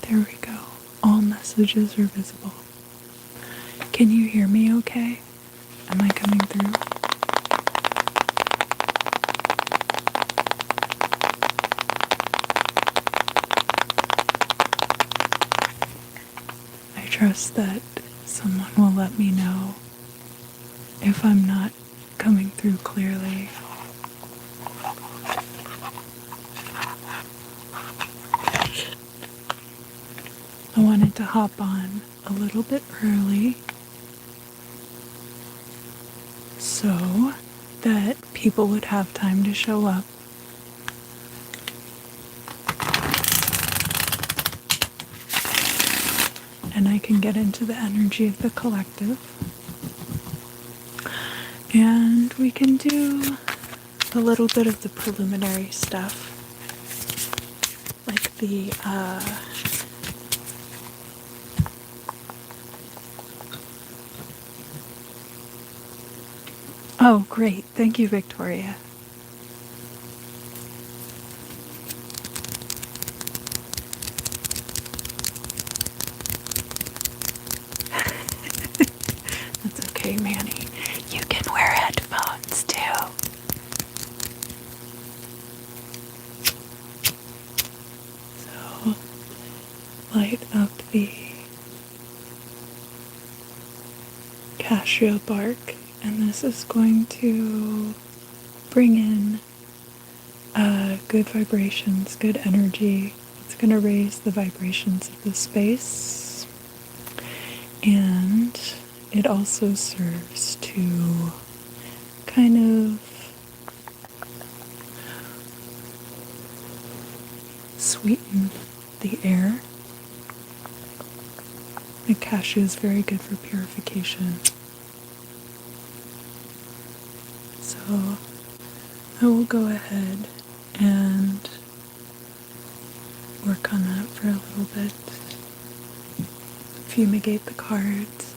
There we go. All messages are visible. Can you hear me okay? Am I coming through? I trust that someone will let me know if I'm not coming through clearly. I wanted to hop on a little bit early so that people would have time to show up. And I can get into the energy of the collective. And we can do a little bit of the preliminary stuff. Like the, Oh, great. Thank you, Victoria. That's okay, Manny. You can wear headphones, too. So, light up the cassia bark, and this is going to bring in good vibrations, good energy. It's going to raise the vibrations of the space, and it also serves to kind of sweeten the air. The cashew is very good for purification. So I will go ahead and work on that for a little bit. Fumigate the cards.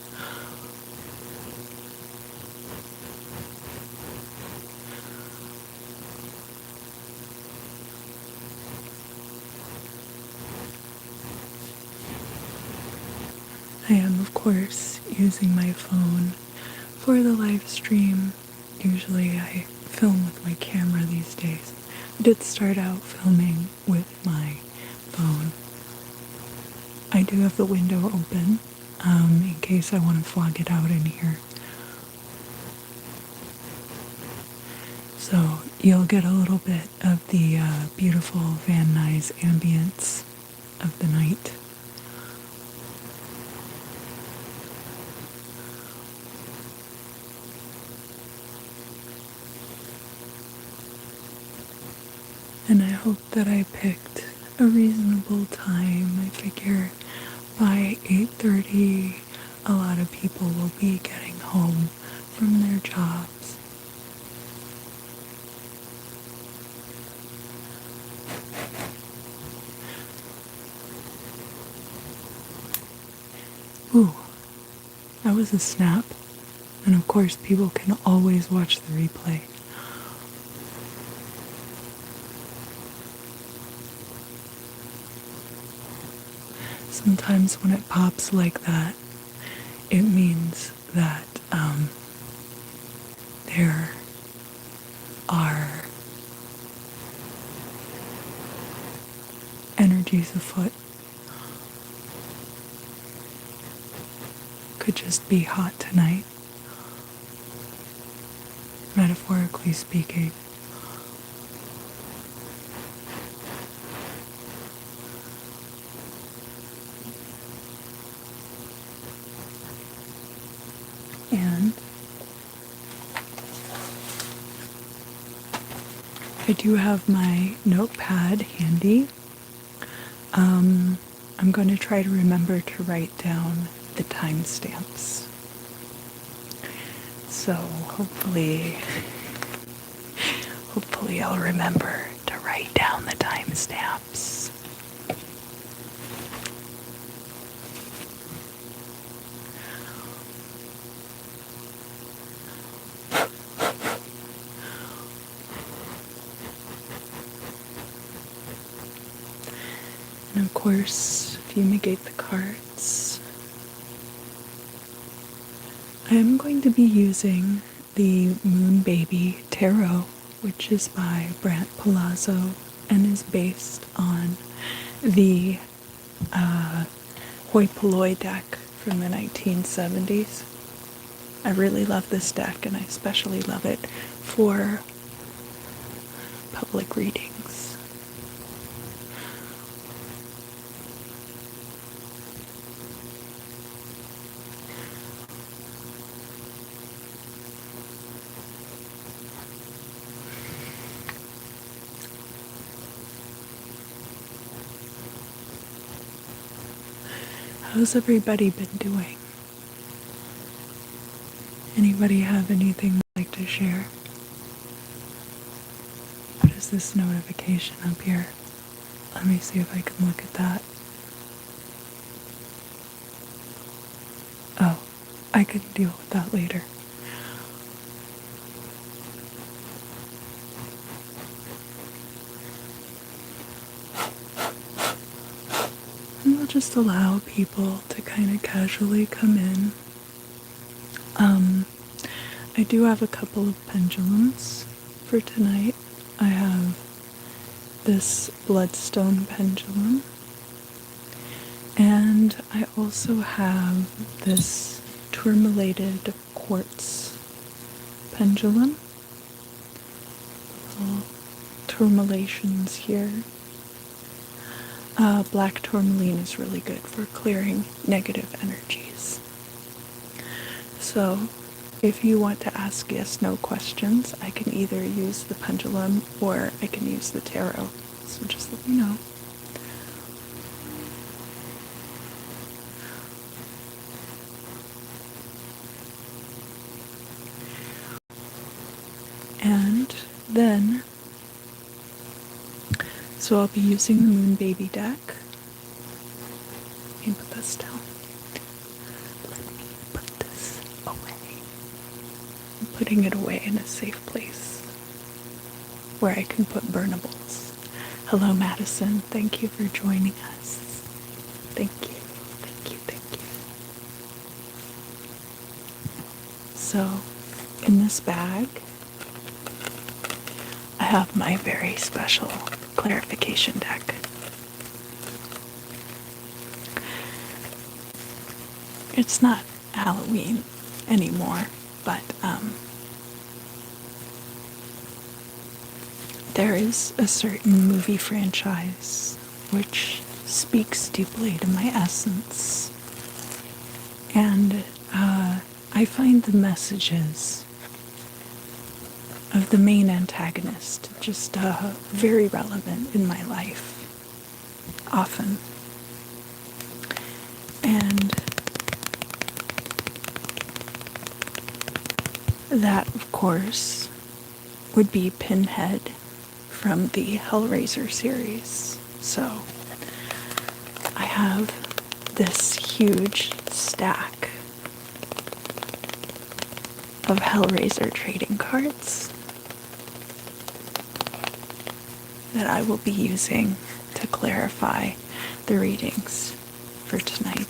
I am, of course, using my phone for the live stream. Usually I film with my camera these days. I did start out filming with my phone. I do have the window open in case I want to fog it out in here. So you'll get a little bit of the beautiful Van Nuys ambience of the night. And I hope that I picked a reasonable time. I figure by 8:30 a lot of people will be getting home from their jobs. Ooh, that was a snap. And of course people can always watch the replay. Sometimes when it pops like that, it means that there are energies afoot. Could just be hot tonight, metaphorically speaking. And I do have my notepad handy. I'm going to try to remember to write down the timestamps. So hopefully I'll remember to write down the timestamps. And of course, fumigate the cards. I am going to be using the Moon Baby Tarot, which is by Brant Palazzo and is based on the hoi polloi deck from the 1970s. I really love this deck, and I especially love it for public readings. How's everybody been doing? Anybody have anything they'd like to share? What is this notification up here? Let me see if I can look at that. Oh, I can deal with that later. And we'll just allow people to kind of casually come in. I do have a couple of pendulums for tonight. I have this bloodstone pendulum, and I also have this tourmalated quartz pendulum. Little tourmalations here. Black tourmaline is really good for clearing negative energies. So, if you want to ask yes/no questions, I can either use the pendulum or I can use the tarot. So just let me know. And then, so I'll be using the Moon Baby deck. Let me put this down. Let me put this away. I'm putting it away in a safe place where I can put burnables. Hello, Madison. Thank you for joining us. Thank you. Thank you. Thank you. So, in this bag, I have my very special clarification deck. It's not Halloween anymore, but there is a certain movie franchise which speaks deeply to my essence, and I find the messages of the main antagonist just very relevant in my life, often. And that, of course, would be Pinhead from the Hellraiser series. So I have this huge stack of Hellraiser trading cards that I will be using to clarify the readings for tonight.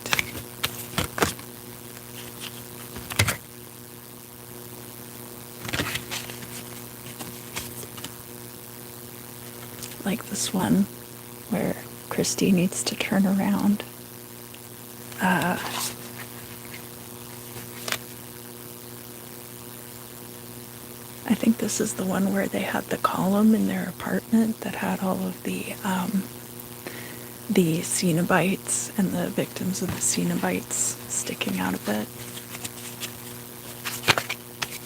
Like this one where Christy needs to turn around. I think this is the one where they had the column in their apartment that had all of the Cenobites and the victims of the Cenobites sticking out of it.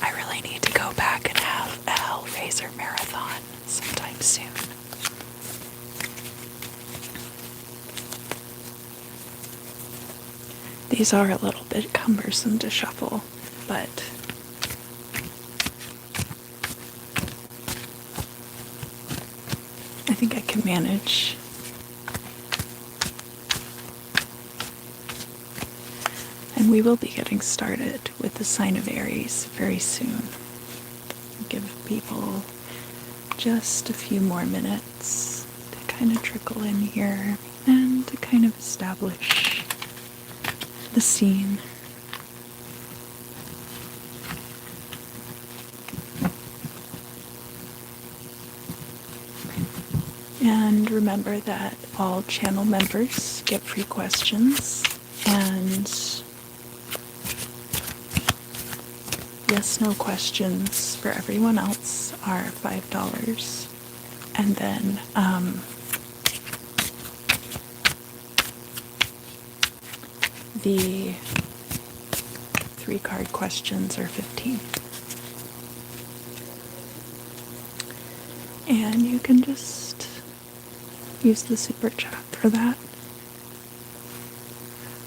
I really need to go back and have a Hellraiser marathon sometime soon. These are a little bit cumbersome to shuffle, but I think I can manage. And we will be getting started with the sign of Aries very soon. Give people just a few more minutes to kind of trickle in here, and to kind of establish the scene. And remember that all channel members get free questions, and yes/no questions for everyone else are $5. And then the 3-card questions are $15. And you can just use the super chat for that.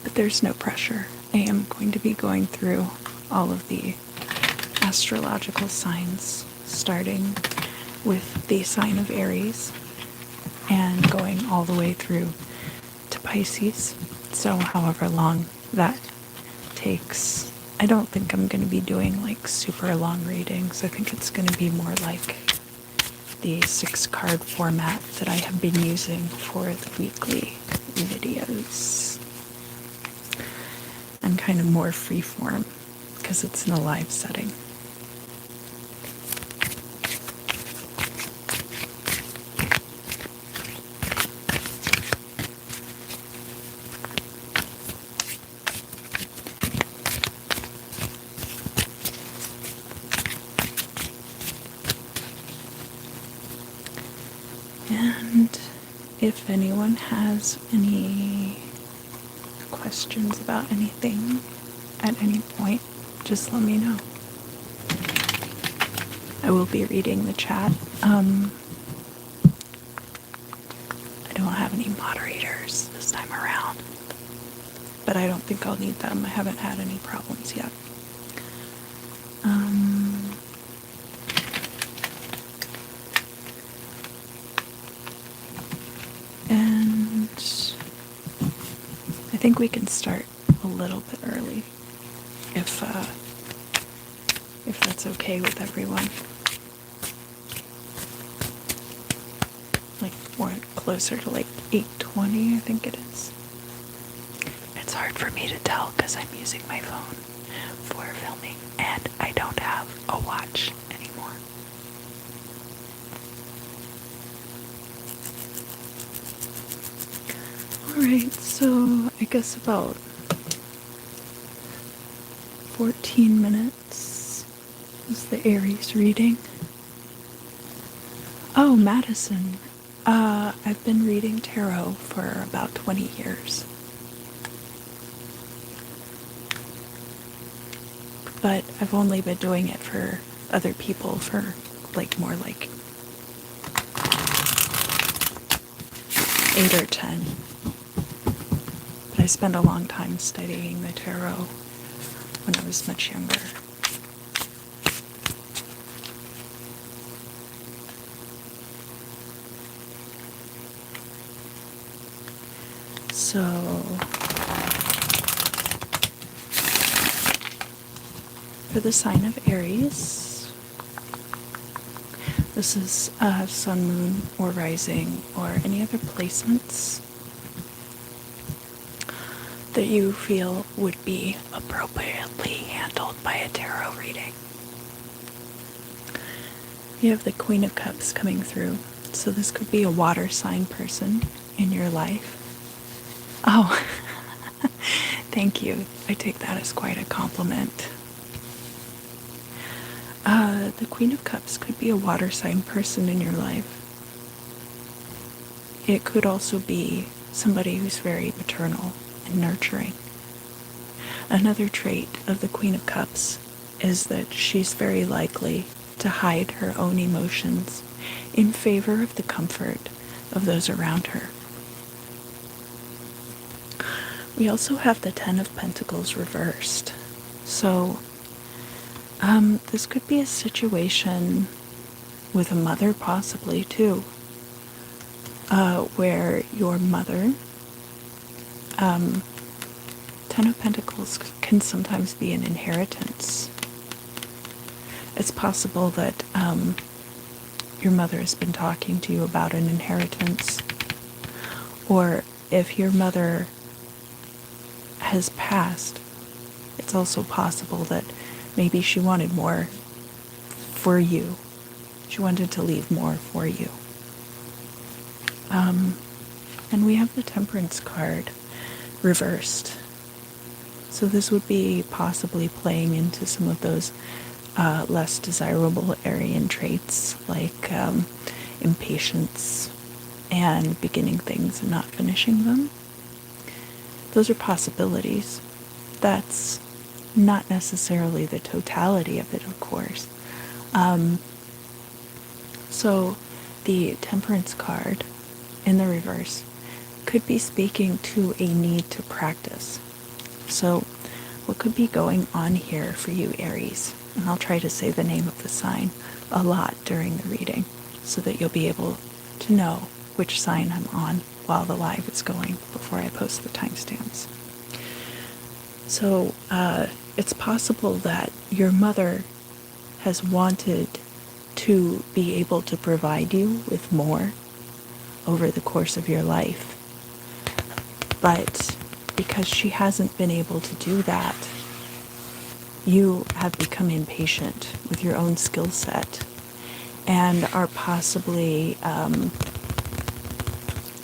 But there's no pressure. I am going to be going through all of the astrological signs, starting with the sign of Aries and going all the way through to Pisces. So however long that takes. I don't think I'm going to be doing like super long readings. I think it's going to be more like the 6-card format that I have been using for the weekly videos, and kind of more freeform because it's in a live setting. And if anyone has any questions about anything at any point, just let me know. I will be reading the chat. I don't have any moderators this time around, but I don't think I'll need them. I haven't had any problems yet. And I think we can start a little bit early, if that's okay with everyone. Like more closer to like 8:20, I think it is. It's hard for me to tell because I'm using my phone for filming and I don't have a watch anymore. Alright, so I guess about 14 minutes is the Aries reading. Oh, Madison. I've been reading tarot for about 20 years. But I've only been doing it for other people for more like 8 or 10. But I spent a long time studying the tarot when I was much younger. So for the sign of Aries, this is sun, moon, or rising, or any other placements that you feel would be appropriately handled by a tarot reading. You have the Queen of Cups coming through, so this could be a water sign person in your life. Oh, thank you. I take that as quite a compliment. The Queen of Cups could be a water sign person in your life. It could also be somebody who's very maternal and nurturing. Another trait of the Queen of Cups is that she's very likely to hide her own emotions in favor of the comfort of those around her. We also have the Ten of Pentacles reversed. So, this could be a situation with a mother possibly too, where your mother, Ten of Pentacles can sometimes be an inheritance. It's possible that your mother has been talking to you about an inheritance, or if your mother has passed, it's also possible that maybe she wanted more for you. She wanted to leave more for you. And we have the Temperance card reversed. So this would be possibly playing into some of those less desirable Aryan traits, like impatience and beginning things and not finishing them. Those are possibilities. That's not necessarily the totality of it, of course. So the Temperance card in the reverse could be speaking to a need to practice. So what could be going on here for you, Aries? And I'll try to say the name of the sign a lot during the reading so that you'll be able to know which sign I'm on while the live is going before I post the timestamps. So it's possible that your mother has wanted to be able to provide you with more over the course of your life. But because she hasn't been able to do that, you have become impatient with your own skill set and are possibly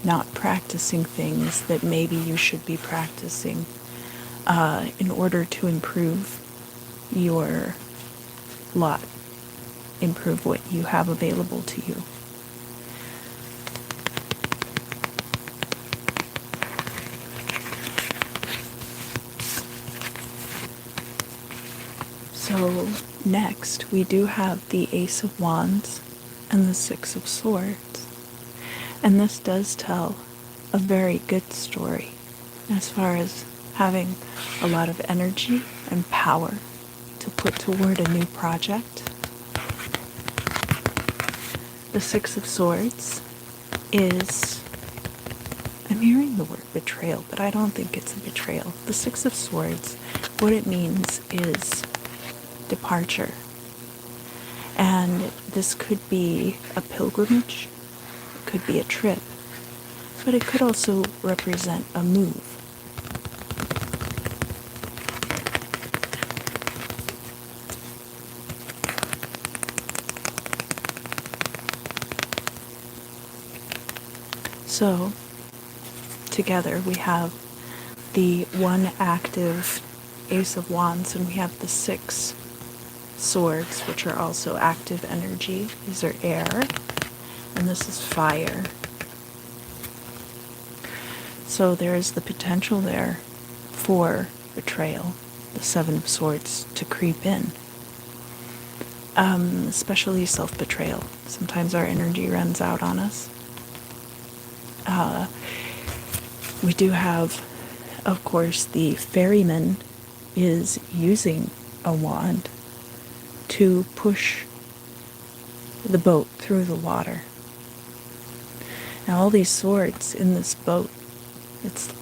not practicing things that maybe you should be practicing in order to improve your lot, improve what you have available to you. So next we do have the Ace of Wands and the Six of Swords. And this does tell a very good story as far as having a lot of energy and power to put toward a new project. The Six of Swords is, I'm hearing the word betrayal, but I don't think it's a betrayal. The Six of Swords, what it means is departure. And this could be a pilgrimage, it could be a trip, but it could also represent a move. So, together we have the one active Ace of Wands and we have the Six Swords, which are also active energy. These are air, and this is fire. So there is the potential there for betrayal, the Seven of Swords, to creep in. Especially self-betrayal. Sometimes our energy runs out on us. We do have, of course, the ferryman is using a wand to push the boat through the water. Now all these swords in this boat, it's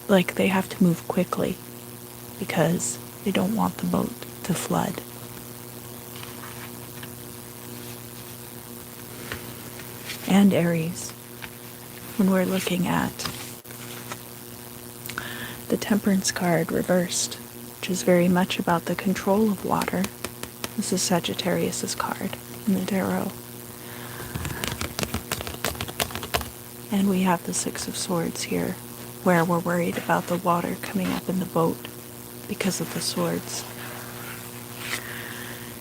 like they have to move quickly because they don't want the boat to flood. And Aries, when we're looking at the Temperance card reversed, which is very much about the control of water. This is Sagittarius's card in the tarot. And we have the Six of Swords here, where we're worried about the water coming up in the boat because of the swords.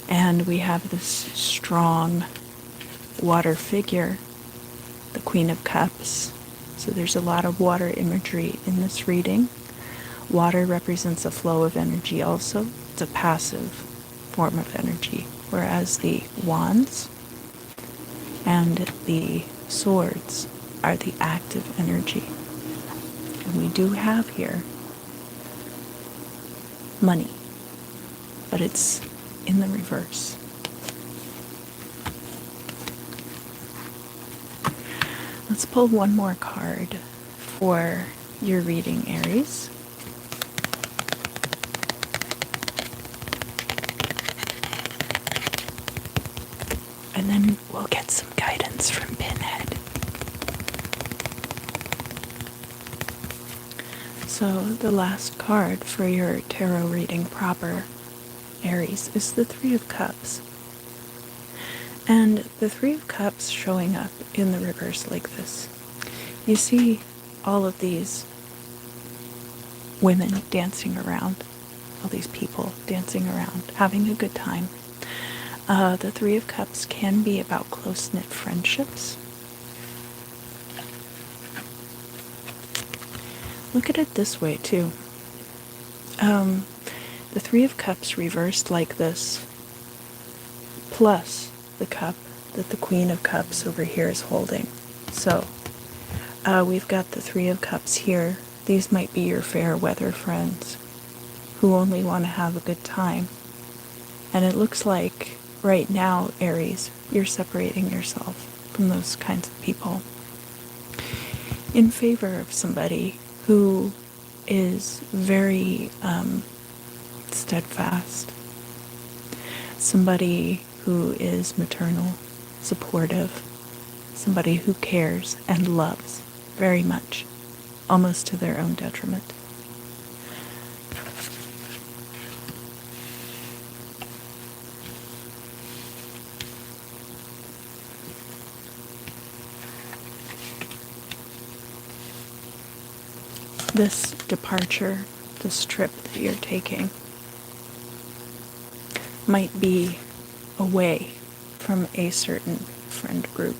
And we have this strong water figure, the Queen of Cups. So there's a lot of water imagery in this reading. Water represents a flow of energy also. It's a passive form of energy, whereas the wands and the swords are the active energy. And we do have here money, but it's in the reverse. Let's pull one more card for your reading, Aries. And then we'll get some guidance from Pinhead. So the last card for your tarot reading proper, Aries, is the Three of Cups. And the Three of Cups showing up in the reverse like this. You see all of these women dancing around, all these people dancing around, having a good time. The Three of Cups can be about close-knit friendships. Look at it this way, too. The Three of Cups reversed like this, plus the cup that the Queen of Cups over here is holding. So, we've got the Three of Cups here. These might be your fair weather friends who only want to have a good time. And it looks like right now, Aries, you're separating yourself from those kinds of people in favor of somebody who is very steadfast, somebody who is maternal, supportive, somebody who cares and loves very much, almost to their own detriment. This departure, this trip that you're taking, might be away from a certain friend group.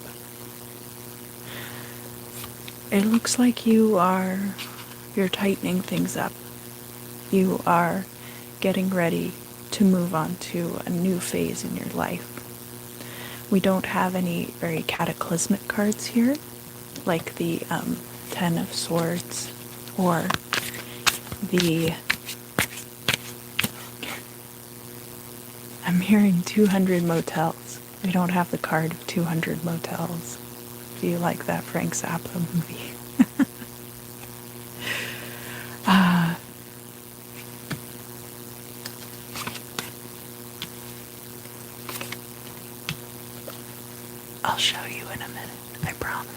It looks like you're tightening things up. You are getting ready to move on to a new phase in your life. We don't have any very cataclysmic cards here, like the Ten of Swords or I'm hearing 200 motels. We don't have the card of 200 motels. Do you like that Frank Zappa movie? I'll show you in a minute. I promise.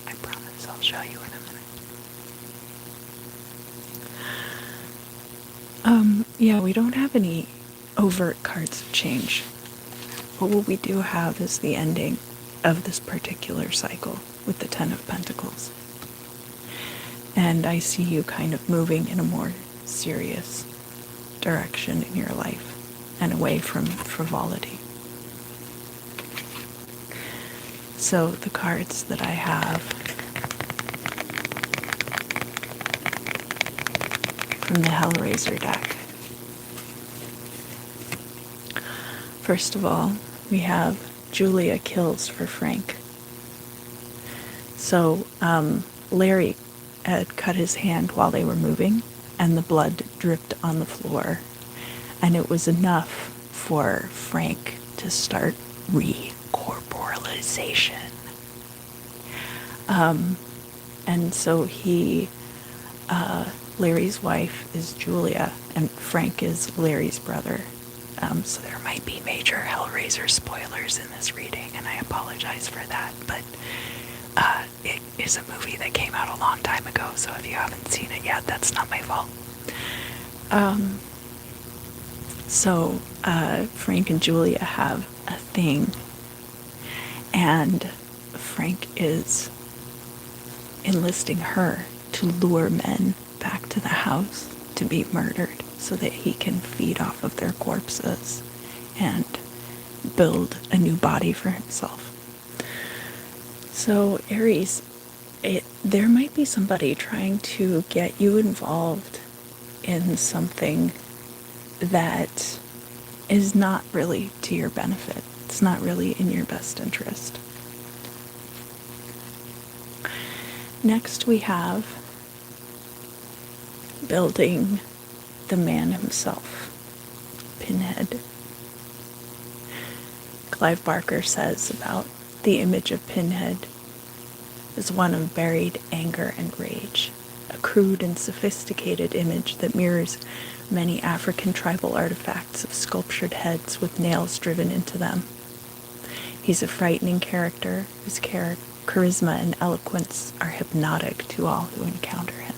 I promise I'll show you in a minute. Yeah, we don't have any overt cards of change. But what we do have is the ending of this particular cycle with the Ten of Pentacles. And I see you kind of moving in a more serious direction in your life and away from frivolity. So the cards that I have from the Hellraiser deck. First of all, we have Julia kills for Frank. So Larry had cut his hand while they were moving, and the blood dripped on the floor. And it was enough for Frank to start recorporalization. And so Larry's wife is Julia, and Frank is Larry's brother. So there might be major Hellraiser spoilers in this reading, and I apologize for that, but it is a movie that came out a long time ago, so if you haven't seen it yet, that's not my fault. So Frank and Julia have a thing, and Frank is enlisting her to lure men back to the house to be murdered so that he can feed off of their corpses and build a new body for himself. So Aries, there might be somebody trying to get you involved in something that is not really to your benefit. It's not really in your best interest. Next we have building the man himself, Pinhead. Clive Barker says about the image of Pinhead is one of buried anger and rage, a crude and sophisticated image that mirrors many African tribal artifacts of sculptured heads with nails driven into them. He's a frightening character whose charisma and eloquence are hypnotic to all who encounter him.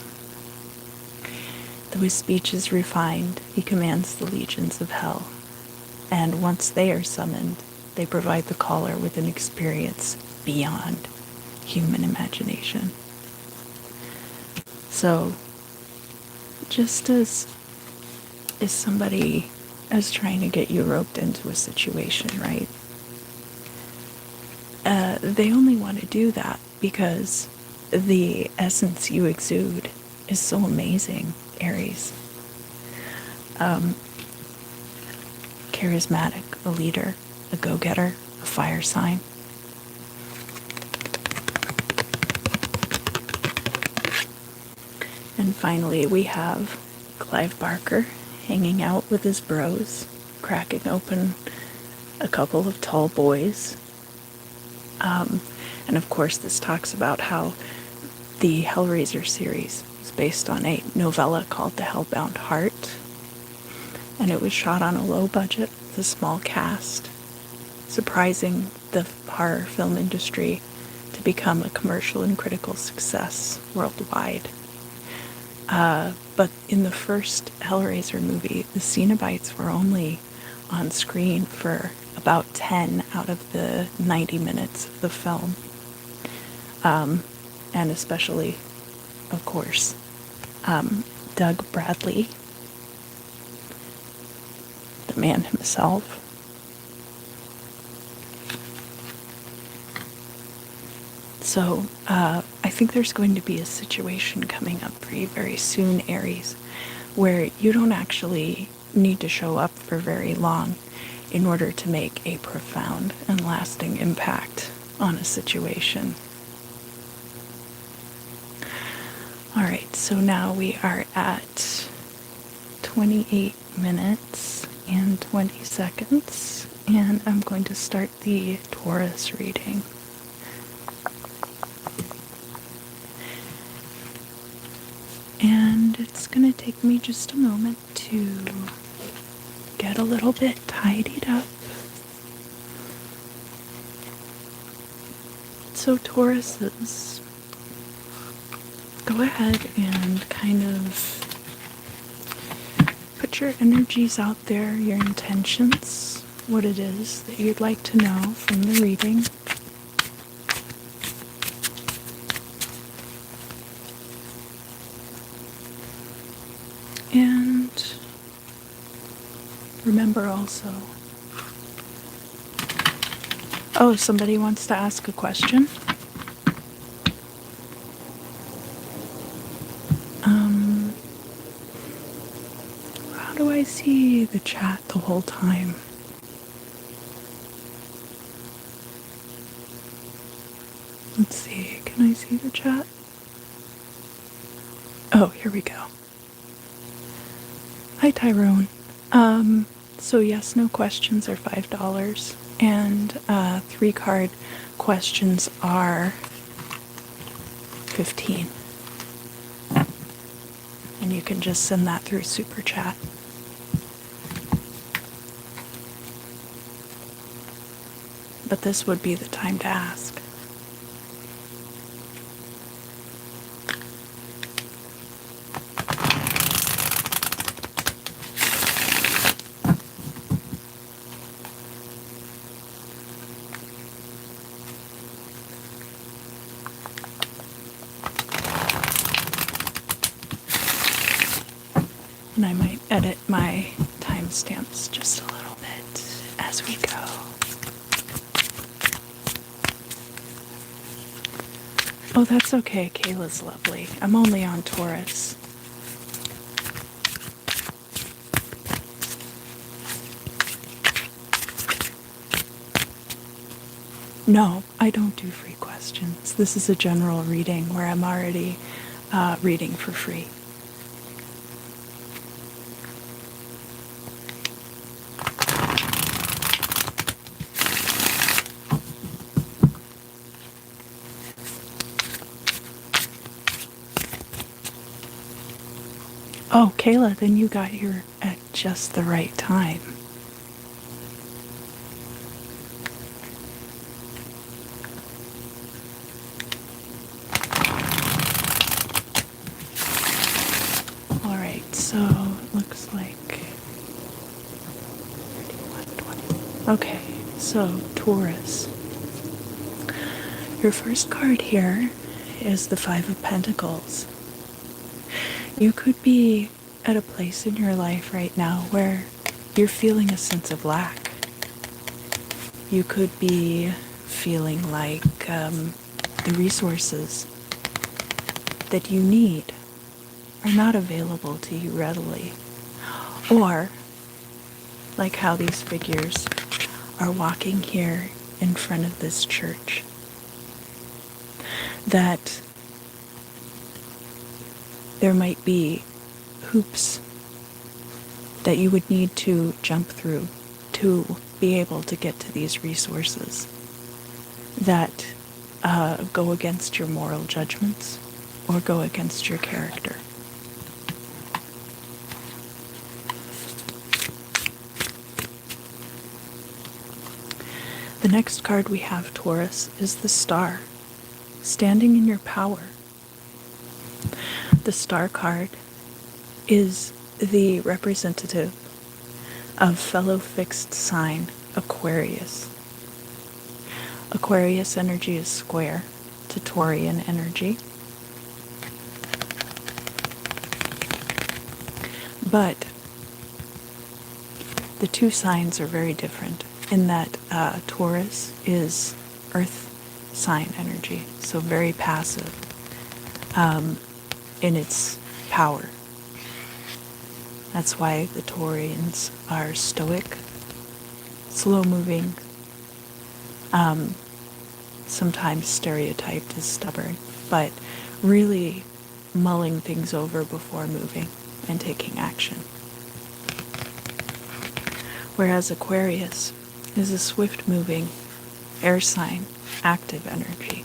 Though his speech is refined, he commands the legions of hell. And once they are summoned, they provide the caller with an experience beyond human imagination. So, just as somebody is trying to get you roped into a situation, right? They only want to do that because the essence you exude is so amazing, Aries. Charismatic, a leader, a go-getter, a fire sign. And finally, we have Clive Barker hanging out with his bros, cracking open a couple of tall boys. And of course, this talks about how the Hellraiser series is based on a novella called The Hellbound Heart. And it was shot on a low budget with a small cast, surprising the horror film industry to become a commercial and critical success worldwide. But in the first Hellraiser movie, the Cenobites were only on screen for about 10 out of the 90 minutes of the film. And especially, of course, Doug Bradley, the man himself. So, I think there's going to be a situation coming up for you very soon, Aries, where you don't actually need to show up for very long in order to make a profound and lasting impact on a situation. Alright, so now we are at 28 minutes and 20 seconds, and I'm going to start the Taurus reading. And it's going to take me just a moment to get a little bit tidied up. So Tauruses, go ahead and kind of put your energies out there, your intentions, what it is that you'd like to know from the reading. And remember also, oh, somebody wants to ask a question. How do I see the chat the whole time? Let's see, can I see the chat? Oh, here we go. Hi, Tyrone. So yes, no questions are $5, and 3-card questions are $15. And you can just send that through Super Chat. But this would be the time to ask. And I might edit my timestamps just a little bit as we go. Oh, that's okay. Kayla's lovely. I'm only on Taurus. No, I don't do free questions. This is a general reading where I'm already reading for free. Oh, Kayla, then you got here at just the right time. All right, Okay, so Taurus. Your first card here is the Five of Pentacles. You could be at a place in your life right now where you're feeling a sense of lack. You could be feeling like the resources that you need are not available to you readily. Or, like how these figures are walking here in front of this church, that there might be hoops that you would need to jump through to be able to get to these resources that go against your moral judgments or go against your character. The next card we have, Taurus, is the Star, standing in your power. The Star card is the representative of fellow fixed sign Aquarius. Aquarius energy is square to Taurian energy. But the two signs are very different in that Taurus is earth sign energy, so very passive in its power. That's why the Taurians are stoic, slow-moving, sometimes stereotyped as stubborn, but really mulling things over before moving and taking action. Whereas Aquarius is a swift-moving air sign, active energy.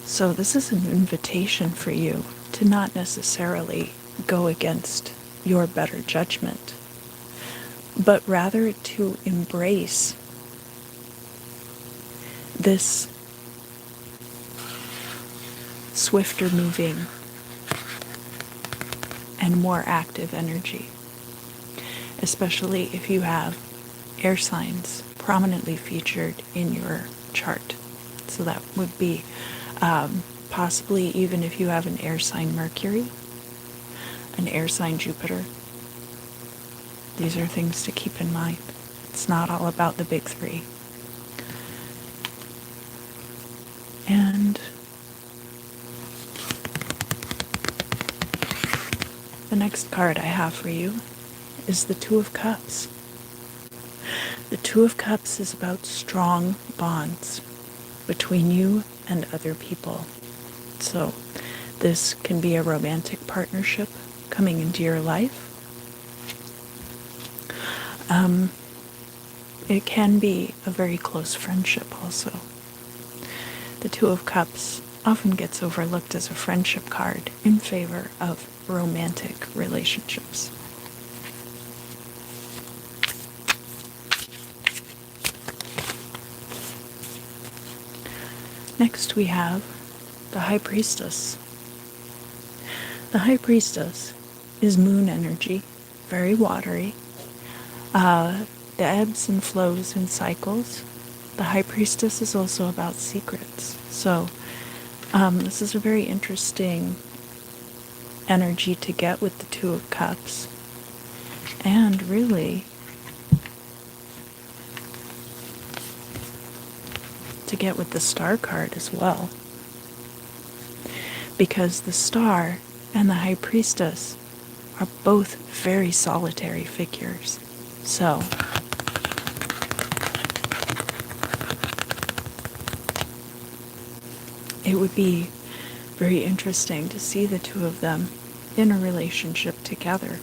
So this is an invitation for you to not necessarily go against your better judgment, but rather to embrace this swifter moving and more active energy, especially if you have air signs prominently featured in your chart. So that would be possibly even if you have an air sign Mercury, an air sign Jupiter. These are things to keep in mind. It's not all about the big three. And the next card I have for you is the Two of Cups. The Two of Cups is about strong bonds between you and other people. So this can be a romantic partnership coming into your life. It can be a very close friendship also. The Two of Cups often gets overlooked as a friendship card in favor of romantic relationships. Next we have the High Priestess. The High Priestess is moon energy, very watery. The ebbs and flows and cycles. The High Priestess is also about secrets. So this is a very interesting energy to get with the Two of Cups. And really to get with the Star card as well. Because the Star and the High Priestess are both very solitary figures. So it would be very interesting to see the two of them in a relationship together.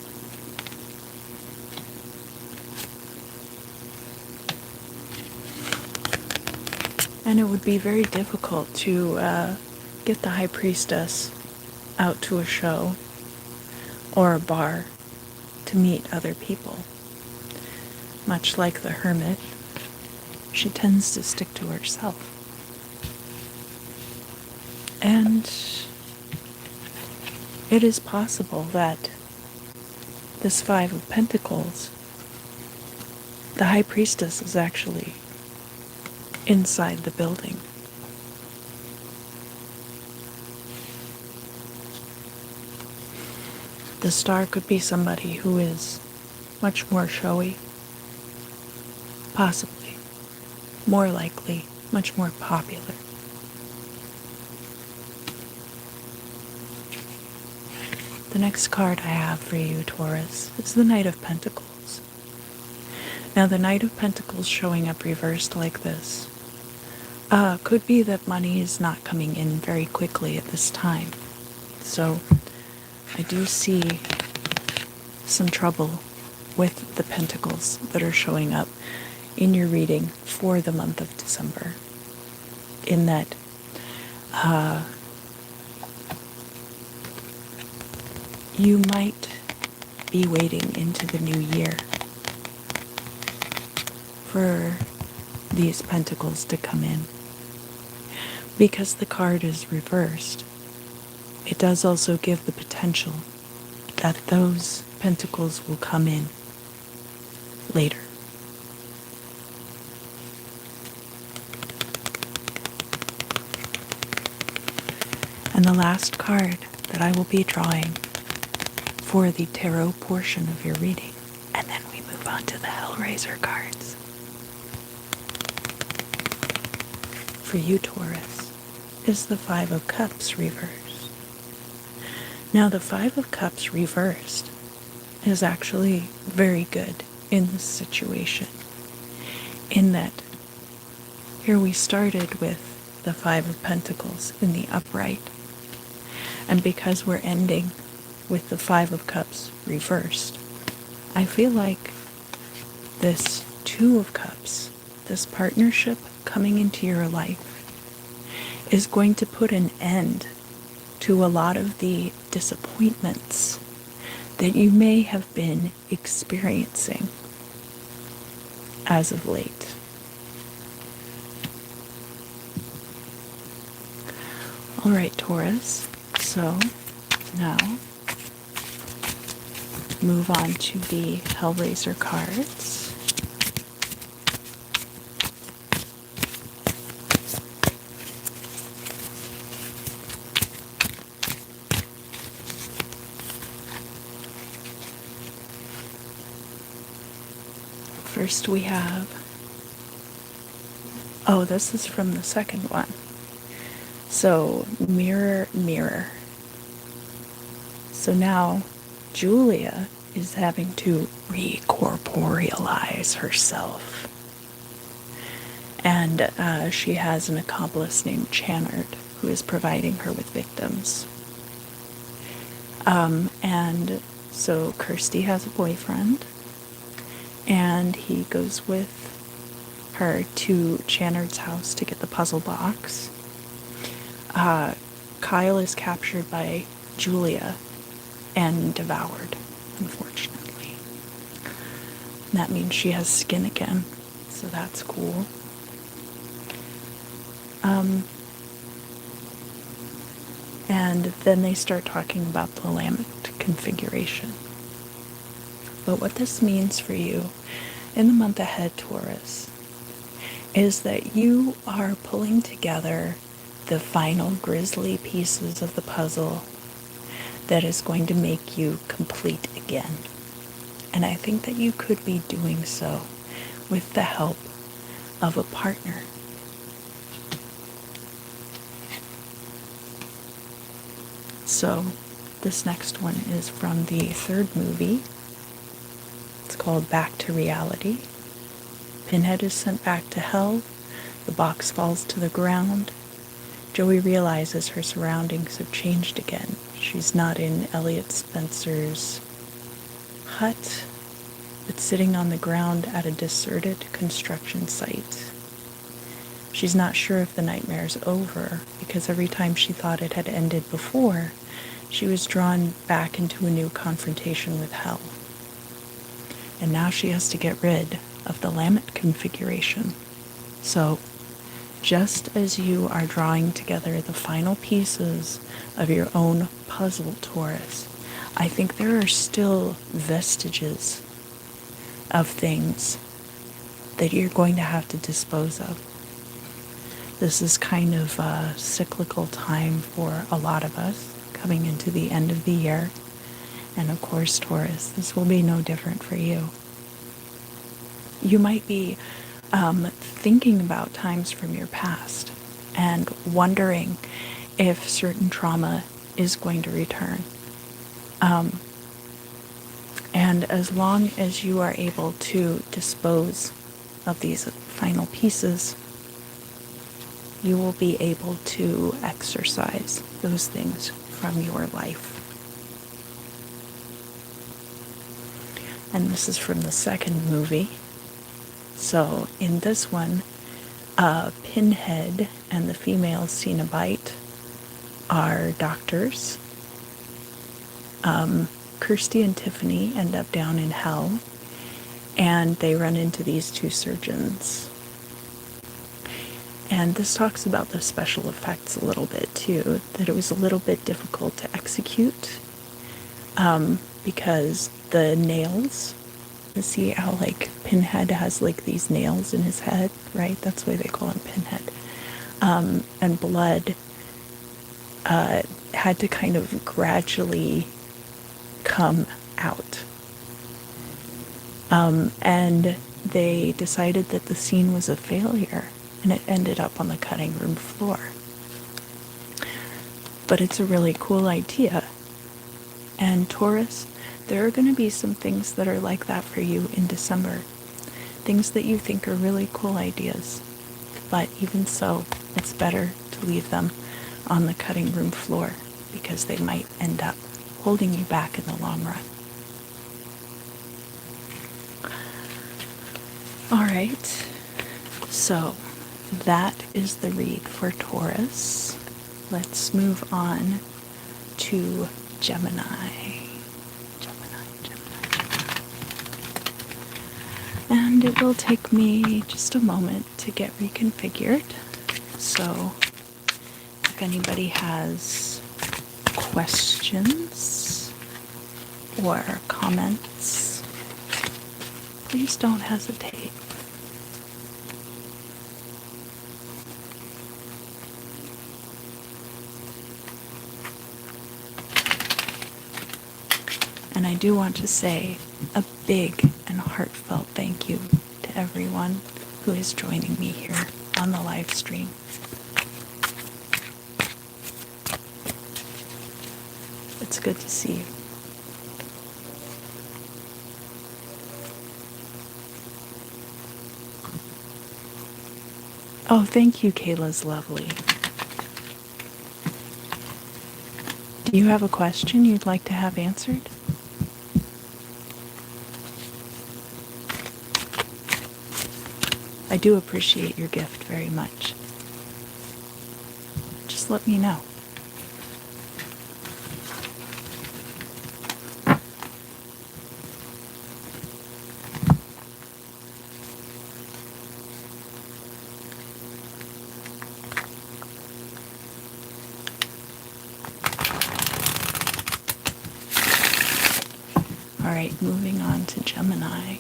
And it would be very difficult to get the High Priestess out to a show or a bar to meet other people. Much like the Hermit, she tends to stick to herself. And it is possible that this Five of Pentacles The High Priestess is actually inside the building. The Star could be somebody who is much more showy, possibly, more likely, much more popular. The next card I have for you, Taurus, is the Knight of Pentacles. Now, the Knight of Pentacles showing up reversed like this could be that money is not coming in very quickly at this time. So, I do see some trouble with the pentacles that are showing up in your reading for the month of December. In that, you might be waiting into the new year for these pentacles to come in. Because the card is reversed, it does also give the potential that those pentacles will come in later. And the last card that I will be drawing for the tarot portion of your reading, and then we move on to the Hellraiser cards. For you, Taurus, is the Five of Cups reversed. Now, the Five of Cups reversed is actually very good in this situation, in that here we started with the Five of Pentacles in the upright, and because we're ending with the Five of Cups reversed, I feel like this Two of Cups, this partnership coming into your life, is going to put an end to a lot of the disappointments that you may have been experiencing as of late. All right, Taurus, so now move on to the Hellraiser cards. First we have, this is from the second one. So, mirror, mirror. So now Julia is having to recorporealize herself. And she has an accomplice named Channard who is providing her with victims. And so Kirsty has a boyfriend, and he goes with her to Channard's house to get the puzzle box. Kyle is captured by Julia and devoured, unfortunately. And that means she has skin again, so that's cool. And then they start talking about the Lamet configuration. But what this means for you in the month ahead, Taurus, is that you are pulling together the final grisly pieces of the puzzle that is going to make you complete again. And I think that you could be doing so with the help of a partner. So this next one is from the third movie. It's called Back to Reality. Pinhead is sent back to hell. The box falls to the ground. Joey realizes her surroundings have changed again. She's not in Elliot Spencer's hut, but sitting on the ground at a deserted construction site. She's not sure if the nightmare's over, because every time she thought it had ended before, she was drawn back into a new confrontation with hell. And now she has to get rid of the Lamet configuration. So, just as you are drawing together the final pieces of your own puzzle, Taurus, I think there are still vestiges of things that you're going to have to dispose of. This is kind of a cyclical time for a lot of us coming into the end of the year. And of course, Taurus, this will be no different for you. You might be thinking about times from your past and wondering if certain trauma is going to return. And as long as you are able to dispose of these final pieces, you will be able to exorcise those things from your life. And this is from the second movie. So in this one, Pinhead and the female Cenobite are doctors. Kirsty and Tiffany end up down in hell, and they run into these two surgeons. And this talks about the special effects a little bit too, that it was a little bit difficult to execute because the nails, you see how like Pinhead has like these nails in his head, right? That's why they call him Pinhead. And blood had to kind of gradually come out. And they decided that the scene was a failure, and it ended up on the cutting room floor. But it's a really cool idea. And Taurus, there are going to be some things that are like that for you in December. Things that you think are really cool ideas. But even so, it's better to leave them on the cutting room floor because they might end up holding you back in the long run. All right, so that is the read for Taurus. Let's move on to Gemini. And it will take me just a moment to get reconfigured. So if anybody has questions or comments, please don't hesitate. And I do want to say a big and heartfelt thank you to everyone who is joining me here on the live stream. It's good to see you. Oh, thank you, Kayla's lovely. Do you have a question you'd like to have answered? I do appreciate your gift very much. Just let me know. All right, moving on to Gemini.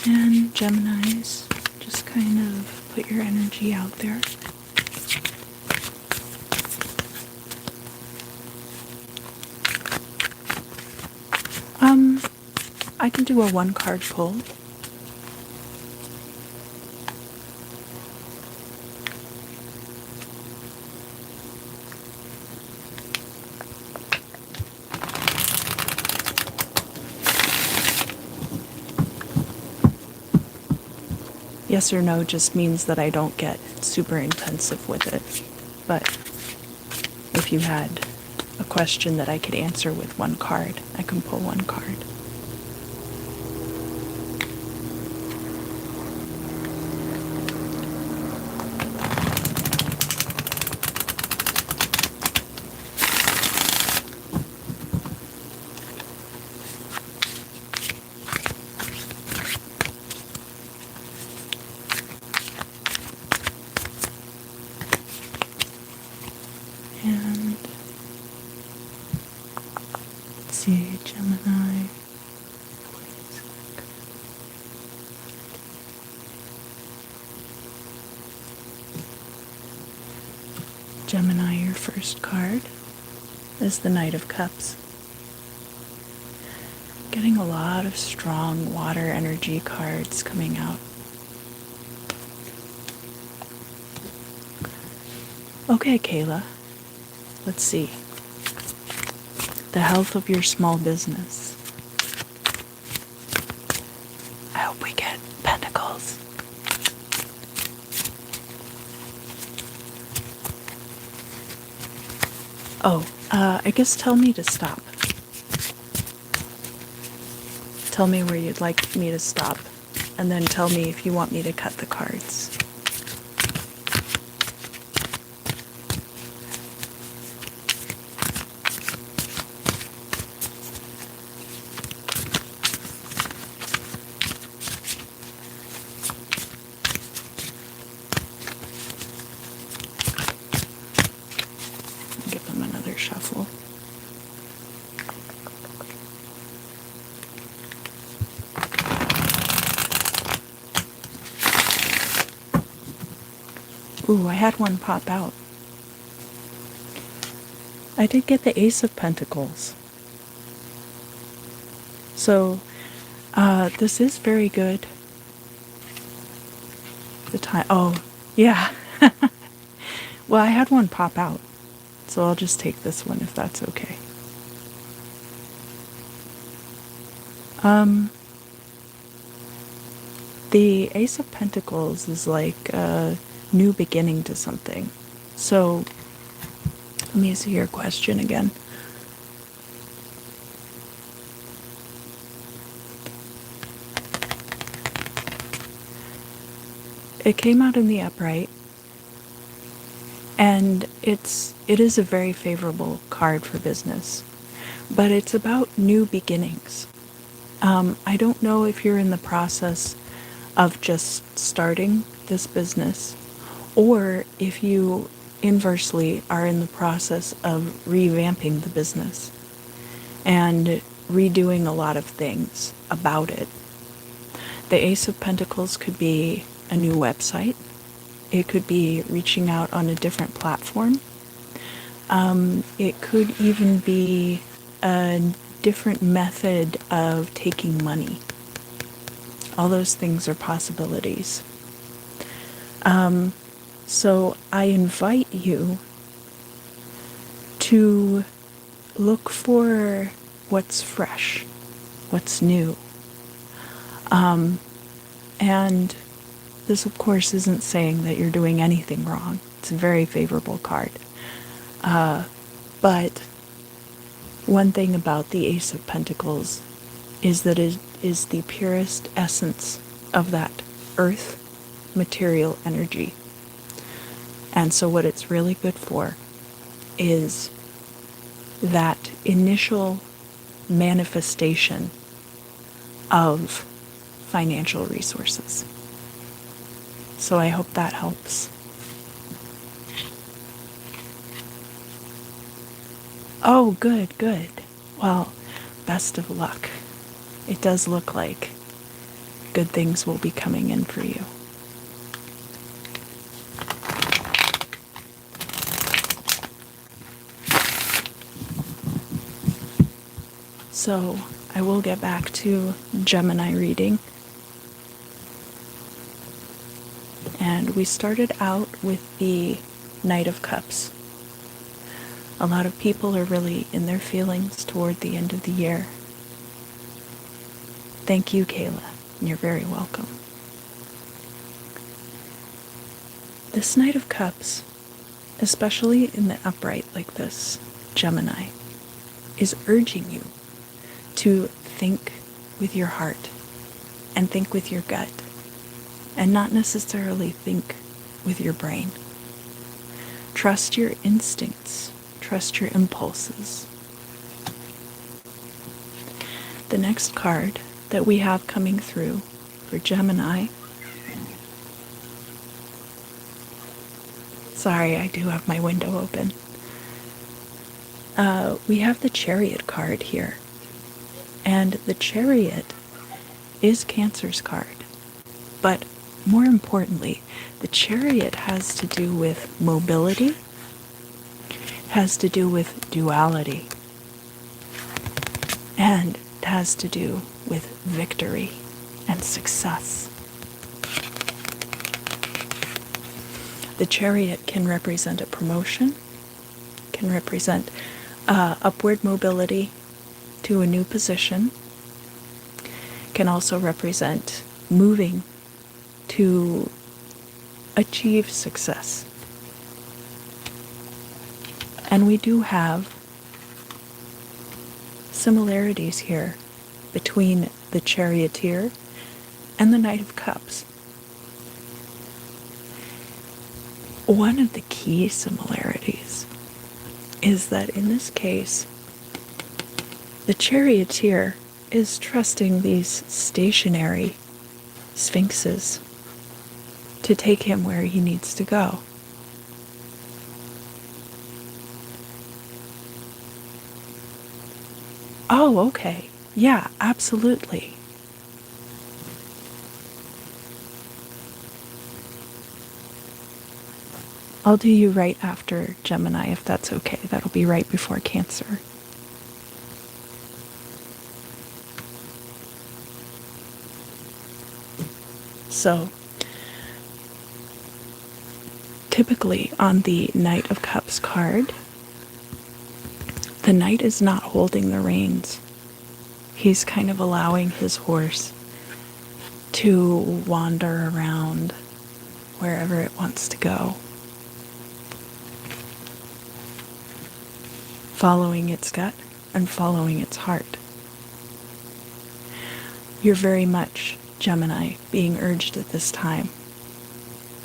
And Geminis, just kind of put your energy out there. I can do a one-card pull. Yes or no just means that I don't get super intensive with it. But if you had a question that I could answer with one card, I can pull one card. Gemini, your first card is the Knight of Cups. Getting a lot of strong water energy cards coming out. Okay, Kayla, let's see. The health of your small business. I hope we get pentacles. Oh, I guess tell me to stop. Tell me where you'd like me to stop, and then tell me if you want me to cut the cards. Give them another shuffle. Ooh, I had one pop out. I did get the Ace of Pentacles. So, this is very good. The time, oh, yeah. Well, I had one pop out, so I'll just take this one if that's okay. The Ace of Pentacles is like a new beginning to something. So, let me see your question again. It came out in the upright, and it is a very favorable card for business, but it's about new beginnings. I don't know if you're in the process of just starting this business, or if you inversely are in the process of revamping the business and redoing a lot of things about it. The Ace of Pentacles could be a new website. It could be reaching out on a different platform. It could even be a different method of taking money. All those things are possibilities. So I invite you to look for what's fresh, what's new. And this, of course, isn't saying that you're doing anything wrong. It's a very favorable card. But one thing about the Ace of Pentacles is that it is the purest essence of that earth material energy. And so what it's really good for is that initial manifestation of financial resources. So I hope that helps. Oh, good, good. Well, best of luck. It does look like good things will be coming in for you. So I will get back to Gemini reading. And we started out with the Knight of Cups. A lot of people are really in their feelings toward the end of the year. Thank you, Kayla. You're very welcome. This Knight of Cups, especially in the upright like this, Gemini, is urging you to think with your heart and think with your gut, and not necessarily think with your brain. Trust your instincts, trust your impulses. The next card that we have coming through for Gemini, sorry, I do have my window open. We have the Chariot card here. And the Chariot is Cancer's card. But more importantly, the Chariot has to do with mobility has to do with duality, and it has to do with victory and success. The Chariot can represent a promotion, can represent upward mobility to a new position, can also represent moving to achieve success. And we do have similarities here between the Charioteer and the Knight of Cups. One of the key similarities is that in this case, the Charioteer is trusting these stationary sphinxes to take him where he needs to go. Oh, okay. Yeah, absolutely. I'll do you right after Gemini, if that's okay. That'll be right before Cancer. So, typically on the Knight of Cups card, the knight is not holding the reins. He's kind of allowing his horse to wander around wherever it wants to go, following its gut and following its heart. You're very much, Gemini, being urged at this time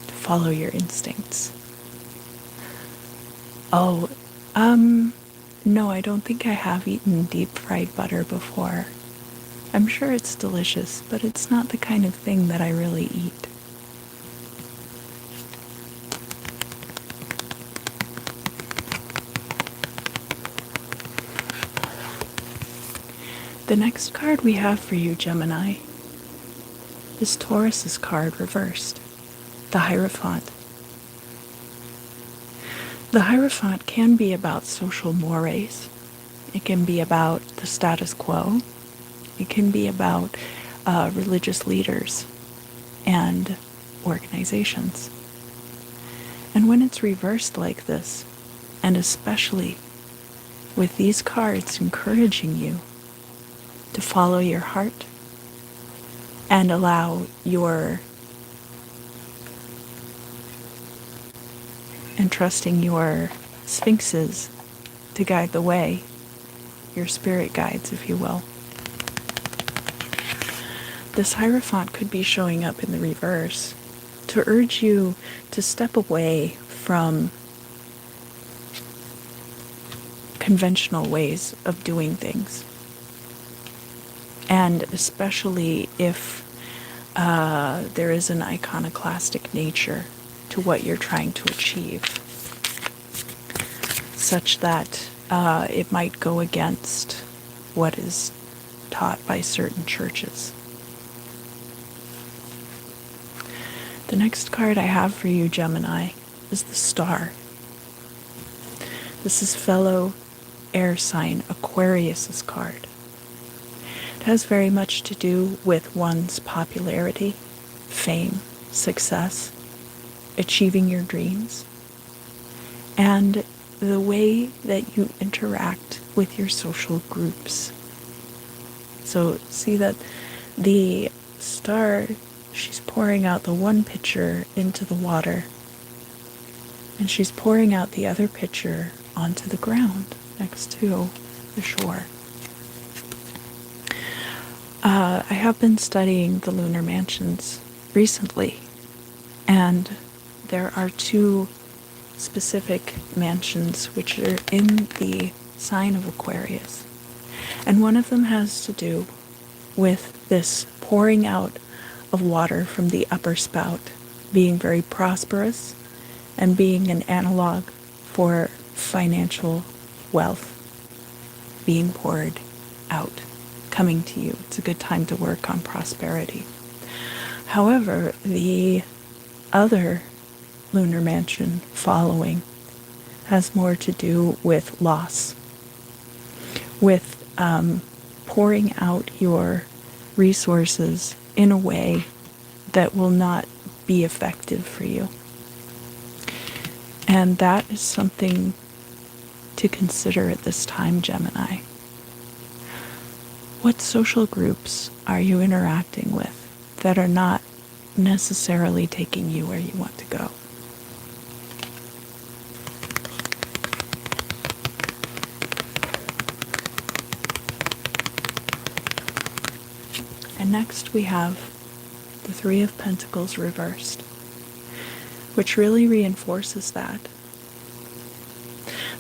to follow your instincts. Oh, no, I don't think I have eaten deep fried butter before. I'm sure it's delicious, but it's not the kind of thing that I really eat. The next card we have for you, Gemini, is Taurus's card reversed, the Hierophant. The Hierophant can be about social mores. It can be about the status quo. It can be about religious leaders and organizations. And when it's reversed like this, and especially with these cards encouraging you to follow your heart and allow and trusting your sphinxes to guide the way, your spirit guides, if you will. This Hierophant could be showing up in the reverse to urge you to step away from conventional ways of doing things. And especially if there is an iconoclastic nature to what you're trying to achieve, such that it might go against what is taught by certain churches. The next card I have for you, Gemini, is the Star. This is fellow air sign Aquarius's card. It has very much to do with one's popularity, fame, success, achieving your dreams, and the way that you interact with your social groups. So see that the Star, she's pouring out the one pitcher into the water, and she's pouring out the other pitcher onto the ground next to the shore. I have been studying the lunar mansions recently, and there are two specific mansions which are in the sign of Aquarius. And one of them has to do with this pouring out of water from the upper spout being very prosperous and being an analog for financial wealth being poured out, coming to you. It's a good time to work on prosperity. However, the other lunar mansion following has more to do with loss, with pouring out your resources in a way that will not be effective for you. And that is something to consider at this time, Gemini. What social groups are you interacting with that are not necessarily taking you where you want to go? And next we have the Three of Pentacles reversed, which really reinforces that.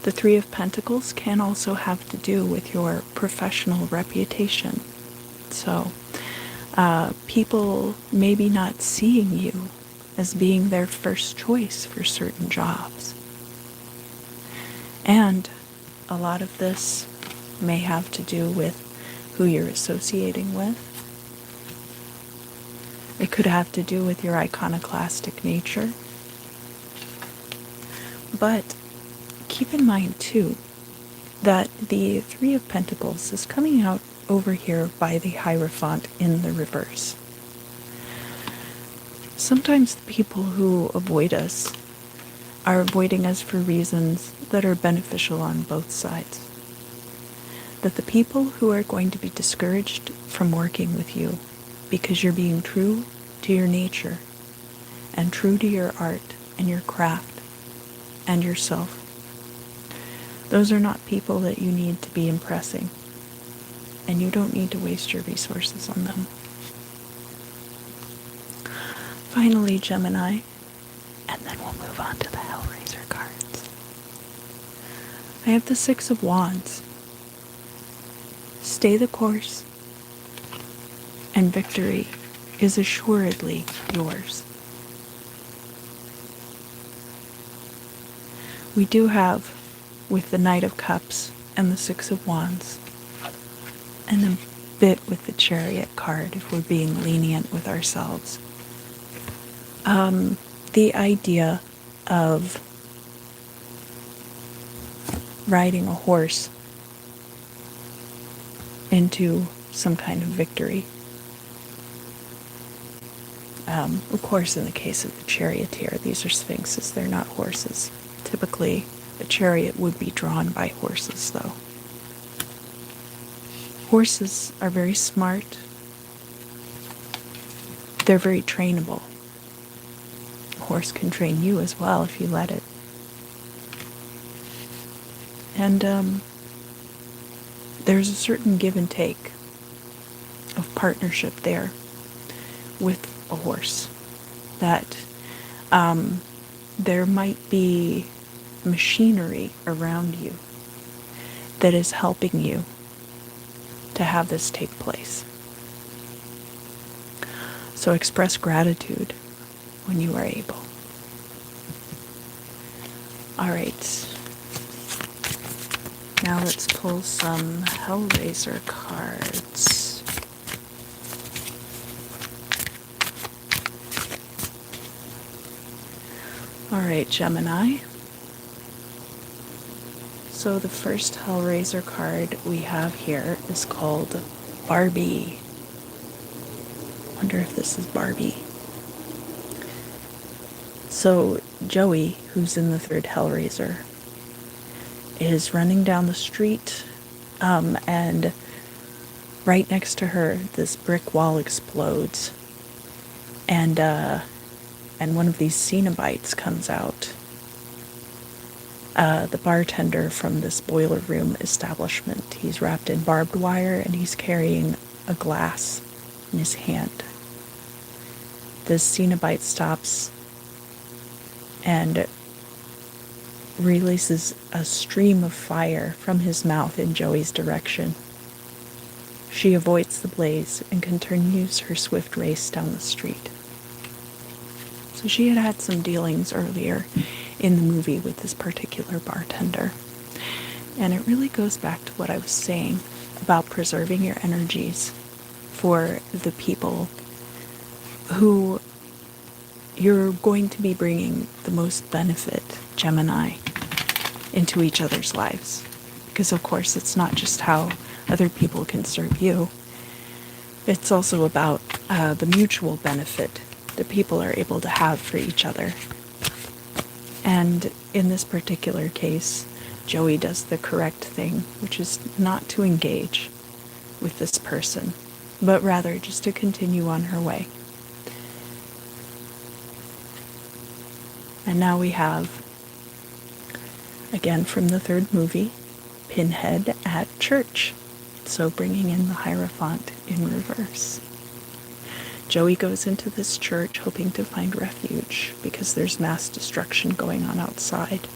The Three of Pentacles can also have to do with your professional reputation. So, people maybe not seeing you as being their first choice for certain jobs. And a lot of this may have to do with who you're associating with. It could have to do with your iconoclastic nature. But keep in mind, too, that the Three of Pentacles is coming out over here by the Hierophant in the reverse. Sometimes the people who avoid us are avoiding us for reasons that are beneficial on both sides. That the people who are going to be discouraged from working with you because you're being true to your nature and true to your art and your craft and yourself, those are not people that you need to be impressing, and you don't need to waste your resources on them. Finally, Gemini, and then we'll move on to the Hellraiser cards. I have the Six of Wands. Stay the course, and victory is assuredly yours. We do have, with the Knight of Cups and the Six of Wands, and a bit with the Chariot card if we're being lenient with ourselves, the idea of riding a horse into some kind of victory. Of course, in the case of the charioteer, these are sphinxes, they're not horses. Typically, a chariot would be drawn by horses, though. Horses are very smart. They're very trainable. A horse can train you as well if you let it. And there's a certain give and take of partnership there with a horse, that there might be machinery around you that is helping you to have this take place. So express gratitude when you are able. All right. Now let's pull some Hellraiser cards. All right, Gemini. So the first Hellraiser card we have here is called Barbie. Wonder if this is Barbie. So Joey, who's in the third Hellraiser, is running down the street, and right next to her, this brick wall explodes, and one of these Cenobites comes out. The bartender from this boiler room establishment. He's wrapped in barbed wire and he's carrying a glass in his hand. This Cenobite stops and releases a stream of fire from his mouth in Joey's direction. She avoids the blaze and continues her swift race down the street. So she had some dealings earlier in the movie with this particular bartender. And it really goes back to what I was saying about preserving your energies for the people who you're going to be bringing the most benefit, Gemini. into each other's lives. Because, of course, it's not just how other people can serve you. It's also about the mutual benefit that people are able to have for each other. And in this particular case, Joey does the correct thing, which is not to engage with this person, but rather just to continue on her way. And now we have, again from the third movie, Pinhead at church. So bringing in the Hierophant in reverse. Joey goes into this church hoping to find refuge because there's mass destruction going on outside.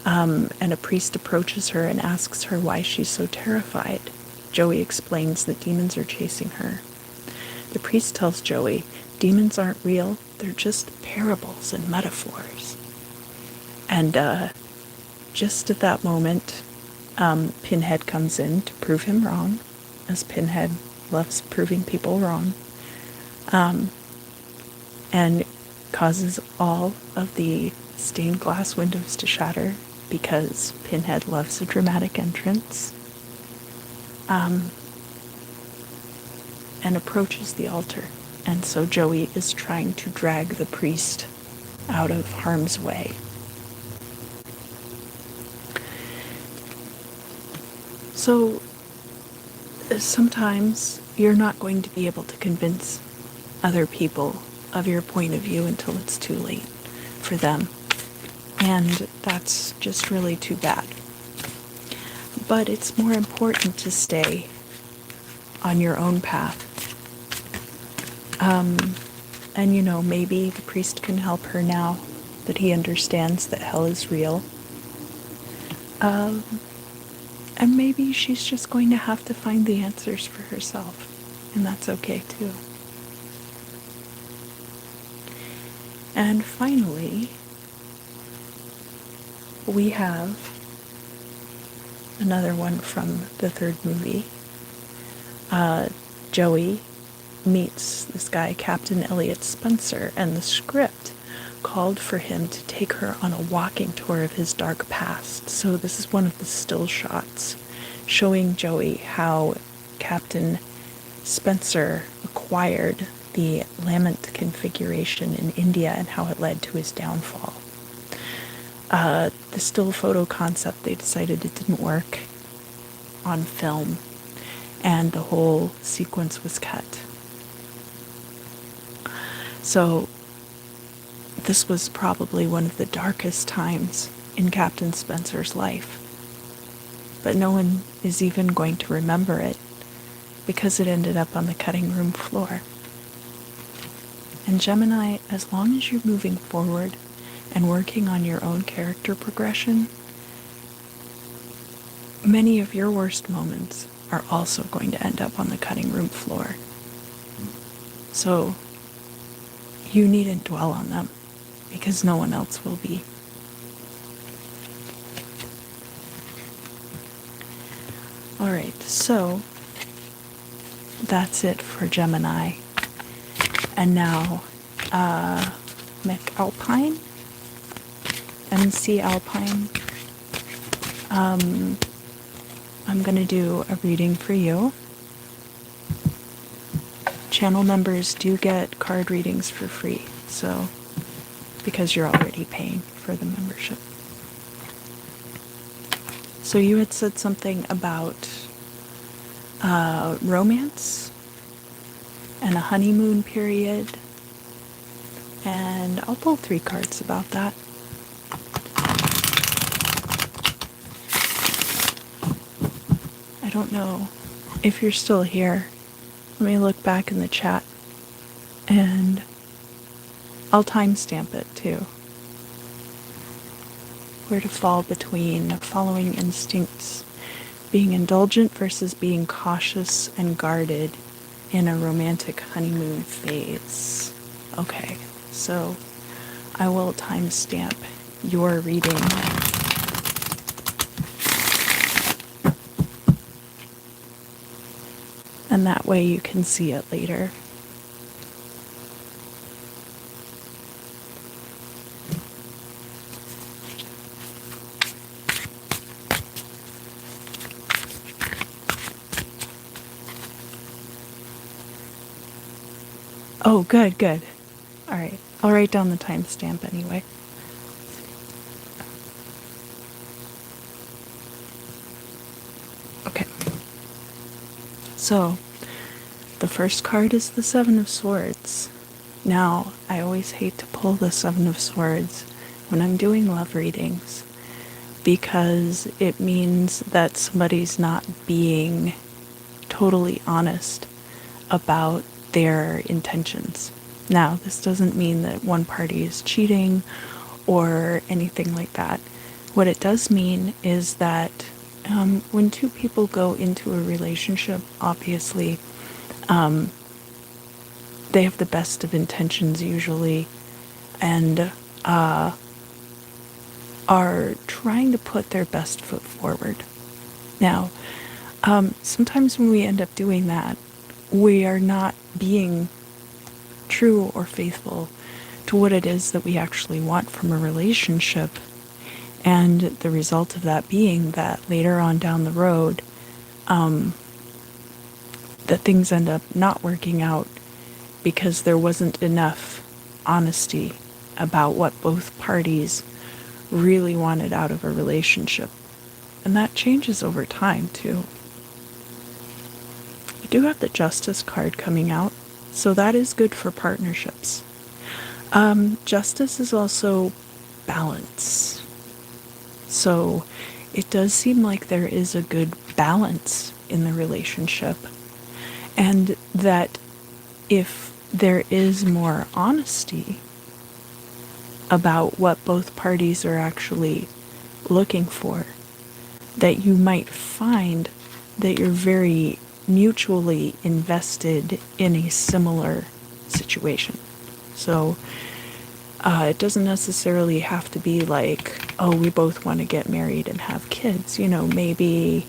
And a priest approaches her and asks her why she's so terrified. Joey explains that demons are chasing her. The priest tells Joey demons aren't real, they're just parables and metaphors. And just at that moment, Pinhead comes in to prove him wrong, as Pinhead loves proving people wrong, and causes all of the stained glass windows to shatter because Pinhead loves a dramatic entrance, and approaches the altar. And so Joey is trying to drag the priest out of harm's way. So sometimes you're not going to be able to convince other people of your point of view until it's too late for them. And that's just really too bad. But it's more important to stay on your own path. And you know, maybe the priest can help her now that he understands that hell is real. And maybe she's just going to have to find the answers for herself. And that's okay too. And finally, we have another one from the third movie. Joey meets this guy, Captain Elliot Spencer, and the script called for him to take her on a walking tour of his dark past. So this is one of the still shots showing Joey how Captain Spencer acquired the lament configuration in India and how it led to his downfall. The still photo concept, they decided it didn't work on film, and the whole sequence was cut. So this was probably one of the darkest times in Captain Spencer's life. But no one is even going to remember it because it ended up on the cutting room floor. And Gemini, as long as you're moving forward and working on your own character progression, many of your worst moments are also going to end up on the cutting room floor. So you needn't dwell on them because no one else will be. Alright, so that's it for Gemini. And now, MC Alpine. I'm going to do a reading for you. Channel members do get card readings for free, so because you're already paying for the membership. So you had said something about romance and a honeymoon period, and I'll pull 3 cards about that. I don't know if you're still here. Let me look back in the chat, and I'll timestamp it too. Where to fall between following instincts, being indulgent versus being cautious and guarded in a romantic honeymoon phase. Okay, so I will timestamp your reading. And that way you can see it later. Oh, good, good. All right. I'll write down the timestamp anyway. Okay. So, the first card is the Seven of Swords. Now, I always hate to pull the Seven of Swords when I'm doing love readings because it means that somebody's not being totally honest about their intentions. Now, this doesn't mean that one party is cheating or anything like that. What it does mean is that when two people go into a relationship, obviously, they have the best of intentions usually and are trying to put their best foot forward. Now, sometimes when we end up doing that, we are not being true or faithful to what it is that we actually want from a relationship. And the result of that being that later on down the road, that things end up not working out because there wasn't enough honesty about what both parties really wanted out of a relationship. And that changes over time, too. You do have the Justice card coming out, so that is good for partnerships. Justice is also balance. So it does seem like there is a good balance in the relationship, and that if there is more honesty about what both parties are actually looking for, that you might find that you're very mutually invested in a similar situation. So it doesn't necessarily have to be like, oh, we both want to get married and have kids. You know, maybe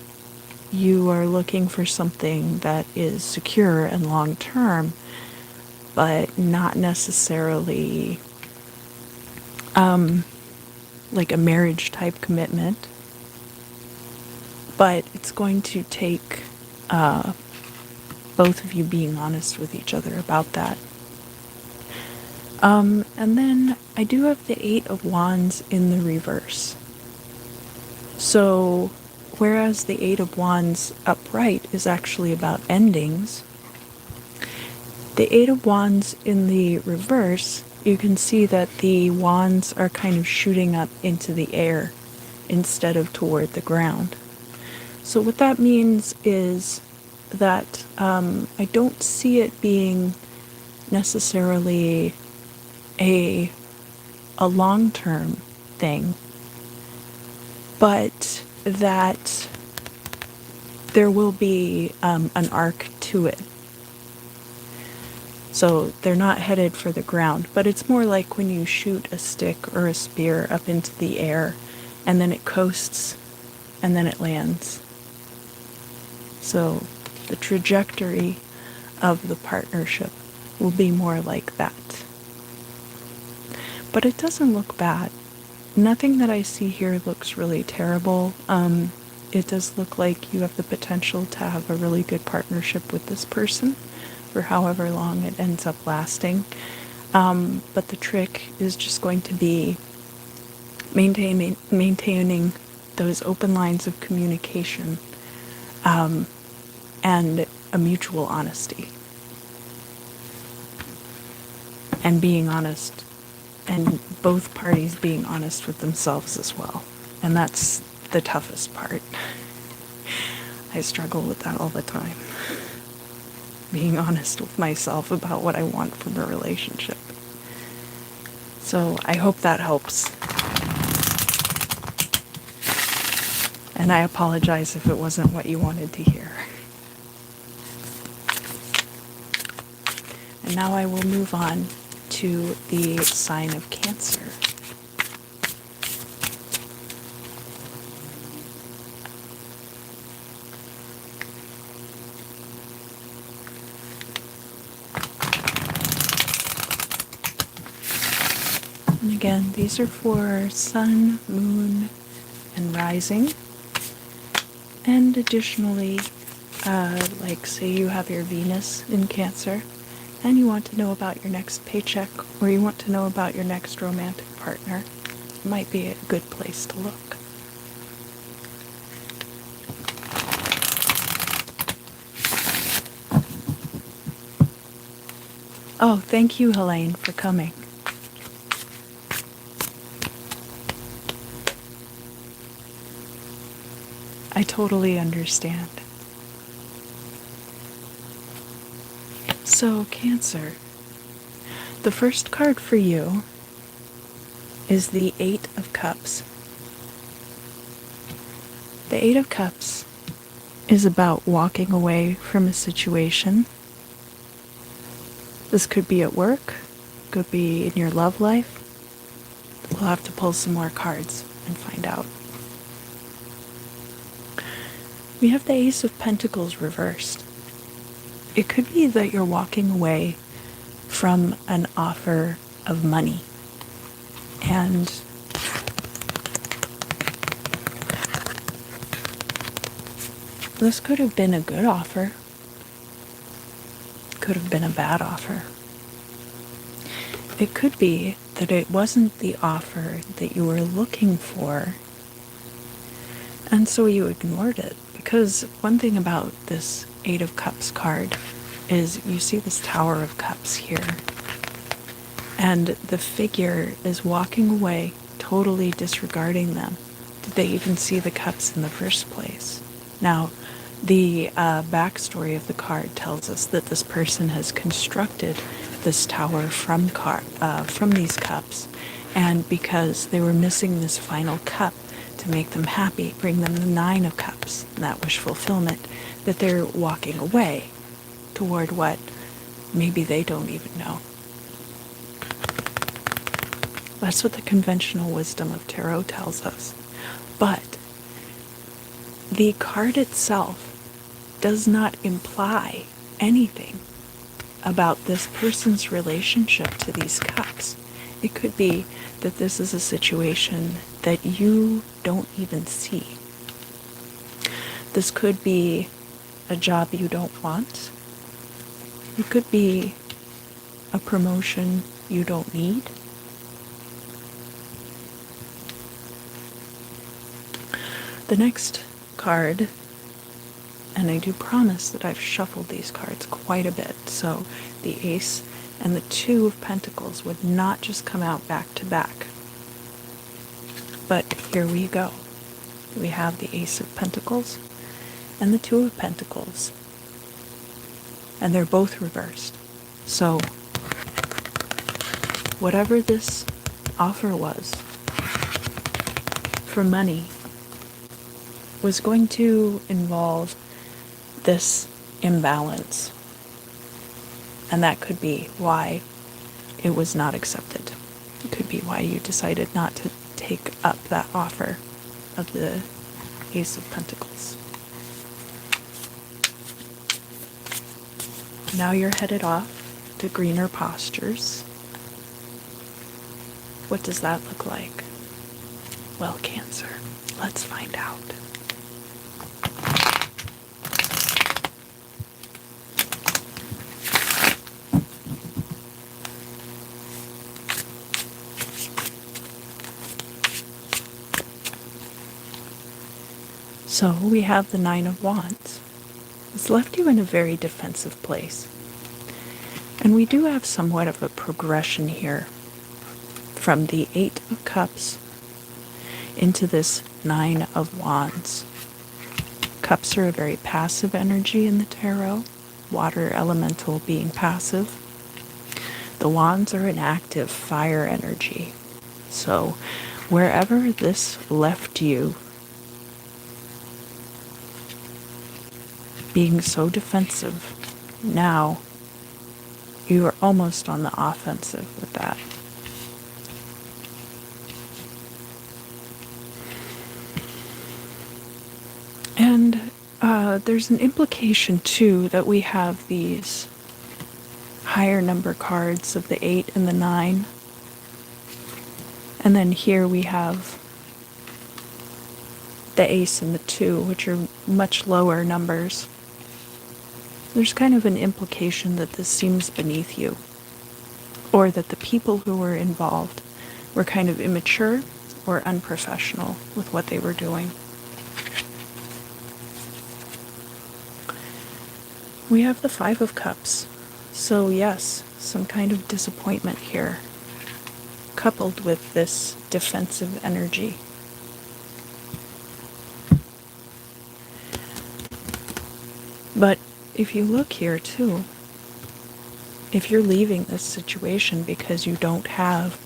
you are looking for something that is secure and long term, but not necessarily like a marriage type commitment. But it's going to take both of you being honest with each other about that. And then I do have the Eight of Wands in the reverse. So, whereas the Eight of Wands upright is actually about endings, the Eight of Wands in the reverse, you can see that the wands are kind of shooting up into the air instead of toward the ground. So what that means is that I don't see it being necessarily a long-term thing, but that there will be an arc to it. So they're not headed for the ground, but it's more like when you shoot a stick or a spear up into the air and then it coasts and then it lands. So the trajectory of the partnership will be more like that. But it doesn't look bad. Nothing that I see here looks really terrible. It does look like you have the potential to have a really good partnership with this person for however long it ends up lasting. But the trick is just going to be maintaining those open lines of communication and a mutual honesty. And being honest, and both parties being honest with themselves as well. And that's the toughest part. I struggle with that all the time. Being honest with myself about what I want from a relationship. So I hope that helps. And I apologize if it wasn't what you wanted to hear. And now I will move on to the sign of Cancer. And again, these are for sun, moon, and rising. And additionally, like say you have your Venus in Cancer, and you want to know about your next paycheck, or you want to know about your next romantic partner, it might be a good place to look. Oh, thank you, Helene, for coming. I totally understand. So, Cancer, the first card for you is the Eight of Cups. The Eight of Cups is about walking away from a situation. This could be at work, could be in your love life. We'll have to pull some more cards and find out. We have the Ace of Pentacles reversed. It could be that you're walking away from an offer of money. And this could have been a good offer. Could have been a bad offer. It could be that it wasn't the offer that you were looking for, and so you ignored it. Because one thing about this Eight of Cups card is you see this Tower of Cups here, and the figure is walking away, totally disregarding them. Did they even see the cups in the first place? Now, the backstory of the card tells us that this person has constructed this tower from these cups, and because they were missing this final cup to make them happy, bring them the Nine of Cups, and that wish fulfillment, that they're walking away toward what maybe they don't even know. That's what the conventional wisdom of tarot tells us. But the card itself does not imply anything about this person's relationship to these cups. It could be that this is a situation that you don't even see. This could be a job you don't want. It could be a promotion you don't need. The next card, and I do promise that I've shuffled these cards quite a bit, so the Ace and the Two of Pentacles would not just come out back to back. But here we go. We have the Ace of Pentacles and the Two of Pentacles, and they're both reversed. So whatever this offer was for money was going to involve this imbalance. And that could be why it was not accepted. It could be why you decided not to take up that offer of the Ace of Pentacles. Now you're headed off to greener pastures. What does that look like? Well, Cancer, let's find out. So we have the Nine of Wands. It's left you in a very defensive place. And we do have somewhat of a progression here from the Eight of Cups into this Nine of Wands. Cups are a very passive energy in the tarot, water elemental being passive. The Wands are an active fire energy. So wherever this left you, being so defensive, now you are almost on the offensive with that. And there's an implication too that we have these higher number cards of the 8 and the 9. And then here we have the Ace and the 2, which are much lower numbers. there's kind of an implication that this seems beneath you, or that the people who were involved were kind of immature or unprofessional with what they were doing. We have the Five of Cups. So yes, some kind of disappointment here, coupled with this defensive energy. But if you look here too, if you're leaving this situation because you don't have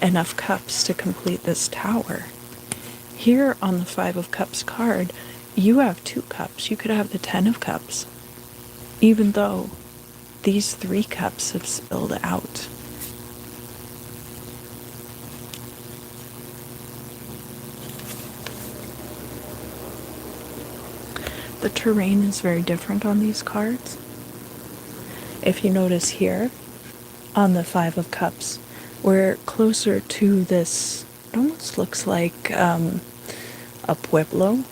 enough cups to complete this tower, here on the Five of Cups card, you have 2 cups. You could have the 10 of Cups, even though these 3 cups have spilled out. The terrain is very different on these cards. If you notice here, on the Five of Cups, we're closer to this, it almost looks like a pueblo,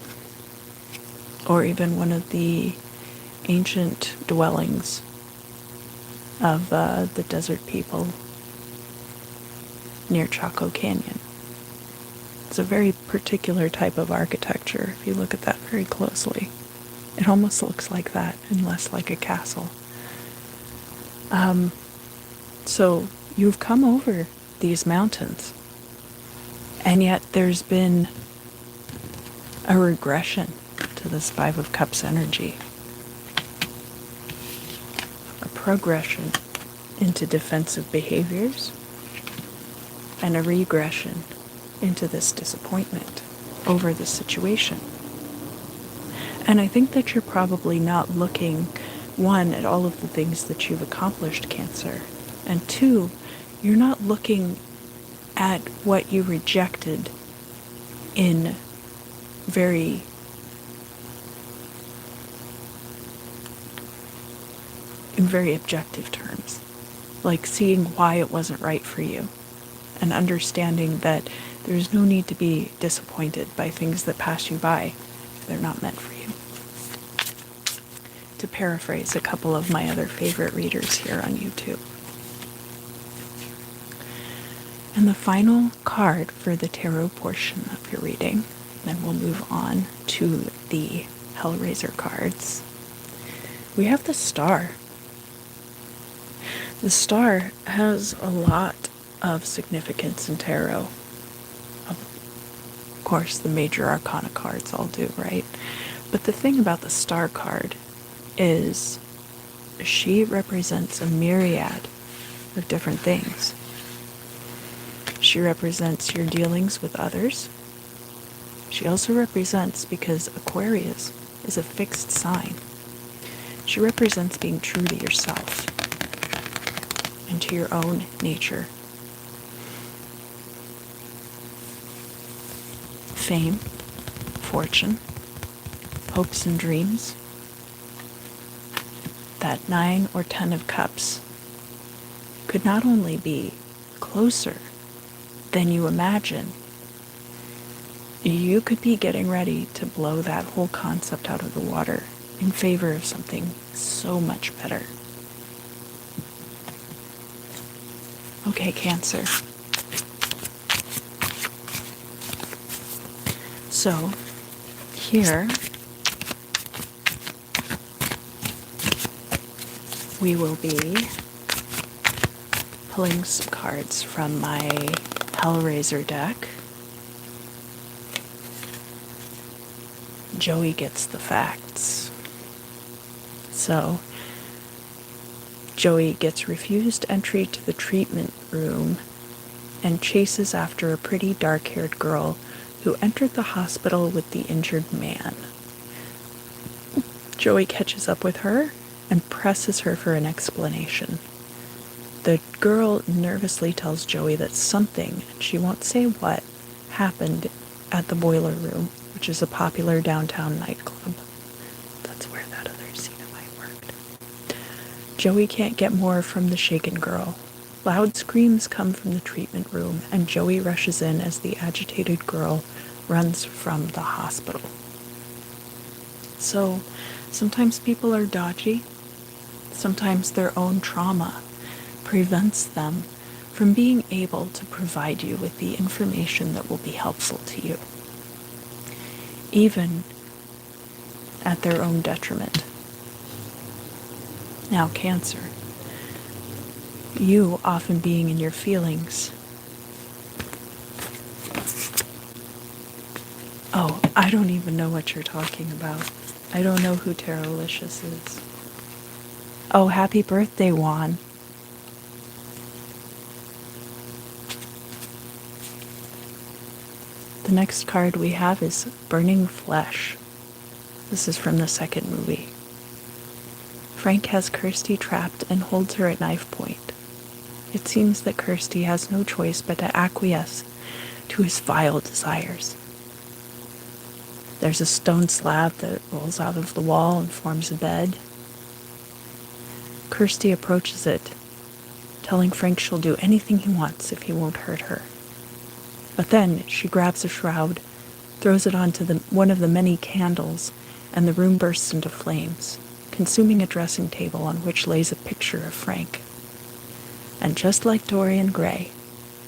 or even one of the ancient dwellings of the desert people near Chaco Canyon. It's a very particular type of architecture, if you look at that very closely. It almost looks like that, and less like a castle. So you've come over these mountains, and yet there's been a regression to this Five of Cups energy. A progression into defensive behaviors, and a regression into this disappointment over the situation. And I think that you're probably not looking, 1, at all of the things that you've accomplished, Cancer, and 2, you're not looking at what you rejected in very objective terms, like seeing why it wasn't right for you, and understanding that there's no need to be disappointed by things that pass you by if they're not meant for you. To paraphrase a couple of my other favorite readers here on YouTube. And the final card for the tarot portion of your reading, then we'll move on to the Hellraiser cards. We have the Star. The Star has a lot of significance in tarot. Of course, the major arcana cards all do, right? But the thing about the Star card is she represents a myriad of different things. She represents your dealings with others. She also represents, because Aquarius is a fixed sign, she represents being true to yourself and to your own nature. Fame, fortune, hopes and dreams. That 9 or 10 of Cups could not only be closer than you imagine, you could be getting ready to blow that whole concept out of the water in favor of something so much better. Okay, Cancer. So, here we will be pulling some cards from my Hellraiser deck. Joey gets the facts. So, Joey gets refused entry to the treatment room and chases after a pretty dark-haired girl who entered the hospital with the injured man. Joey catches up with her and presses her for an explanation. The girl nervously tells Joey that something, and she won't say what, happened at the Boiler Room, which is a popular downtown nightclub. That's where that other scene of mine worked. Joey can't get more from the shaken girl. Loud screams come from the treatment room, and Joey rushes in as the agitated girl runs from the hospital. So, sometimes people are dodgy, Sometimes their own trauma prevents them from being able to provide you with the information that will be helpful to you, even at their own detriment. Now, Cancer, you often being in your feelings. Oh, I don't even know what you're talking about. I don't know who Tarolicious is. Oh, happy birthday, Juan. The next card we have is Burning Flesh. This is from the second movie. Frank has Kirsty trapped and holds her at knife point. It seems that Kirsty has no choice but to acquiesce to his vile desires. There's a stone slab that rolls out of the wall and forms a bed. Kirsty approaches it, telling Frank she'll do anything he wants if he won't hurt her. But then she grabs a shroud, throws it onto one of the many candles, and the room bursts into flames, consuming a dressing table on which lays a picture of Frank. And just like Dorian Gray,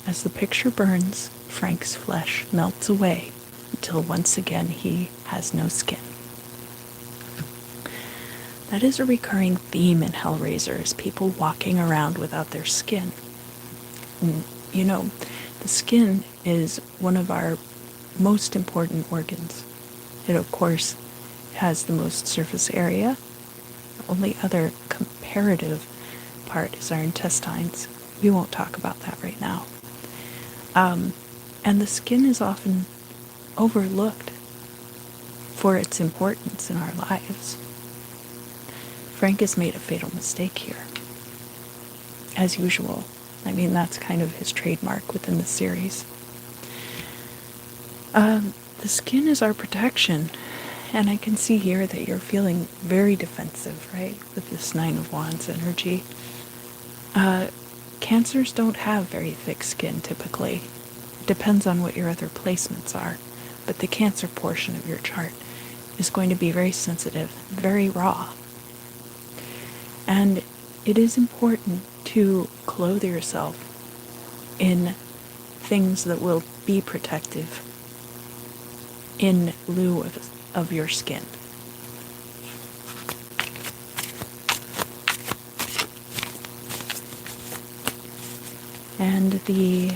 as the picture burns, Frank's flesh melts away until once again he has no skin. That is a recurring theme in Hellraiser, is people walking around without their skin. And, you know, the skin is one of our most important organs. It, of course, has the most surface area. The only other comparative part is our intestines. We won't talk about that right now. And the skin is often overlooked for its importance in our lives. Frank has made a fatal mistake here, as usual. I mean, that's kind of his trademark within the series. The skin is our protection, and I can see here that you're feeling very defensive, right, with this Nine of Wands energy. Cancers don't have very thick skin, typically. It depends on what your other placements are, but the Cancer portion of your chart is going to be very sensitive, very raw. And it is important to clothe yourself in things that will be protective in lieu of your skin. And the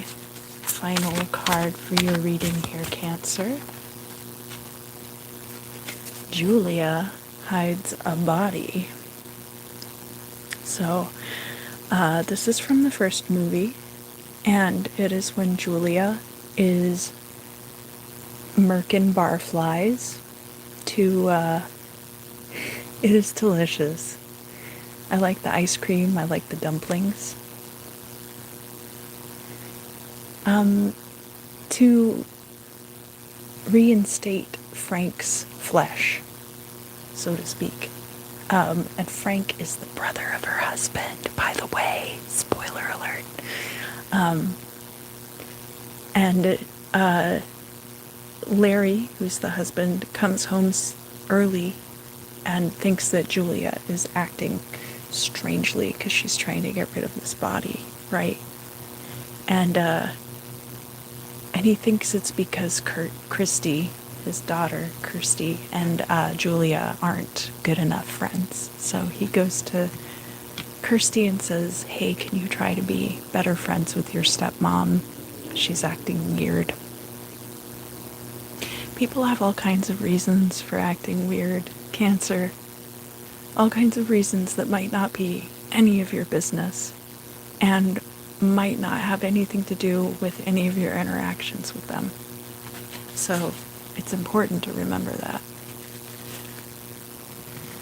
final card for your reading here, Cancer. Julia hides a body. So, this is from the first movie, and it is when Julia is murking barflies to, it is delicious. I like the ice cream, I like the dumplings. To reinstate Frank's flesh, so to speak. And Frank is the brother of her husband, by the way. Spoiler alert. And Larry, who's the husband, comes home early and thinks that Julia is acting strangely because she's trying to get rid of this body, right? And he thinks it's because Christy, his daughter, Kirsty, and Julia aren't good enough friends. So he goes to Kirsty and says, hey, can you try to be better friends with your stepmom? She's acting weird. People have all kinds of reasons for acting weird, Cancer. All kinds of reasons that might not be any of your business and might not have anything to do with any of your interactions with them. So it's important to remember that.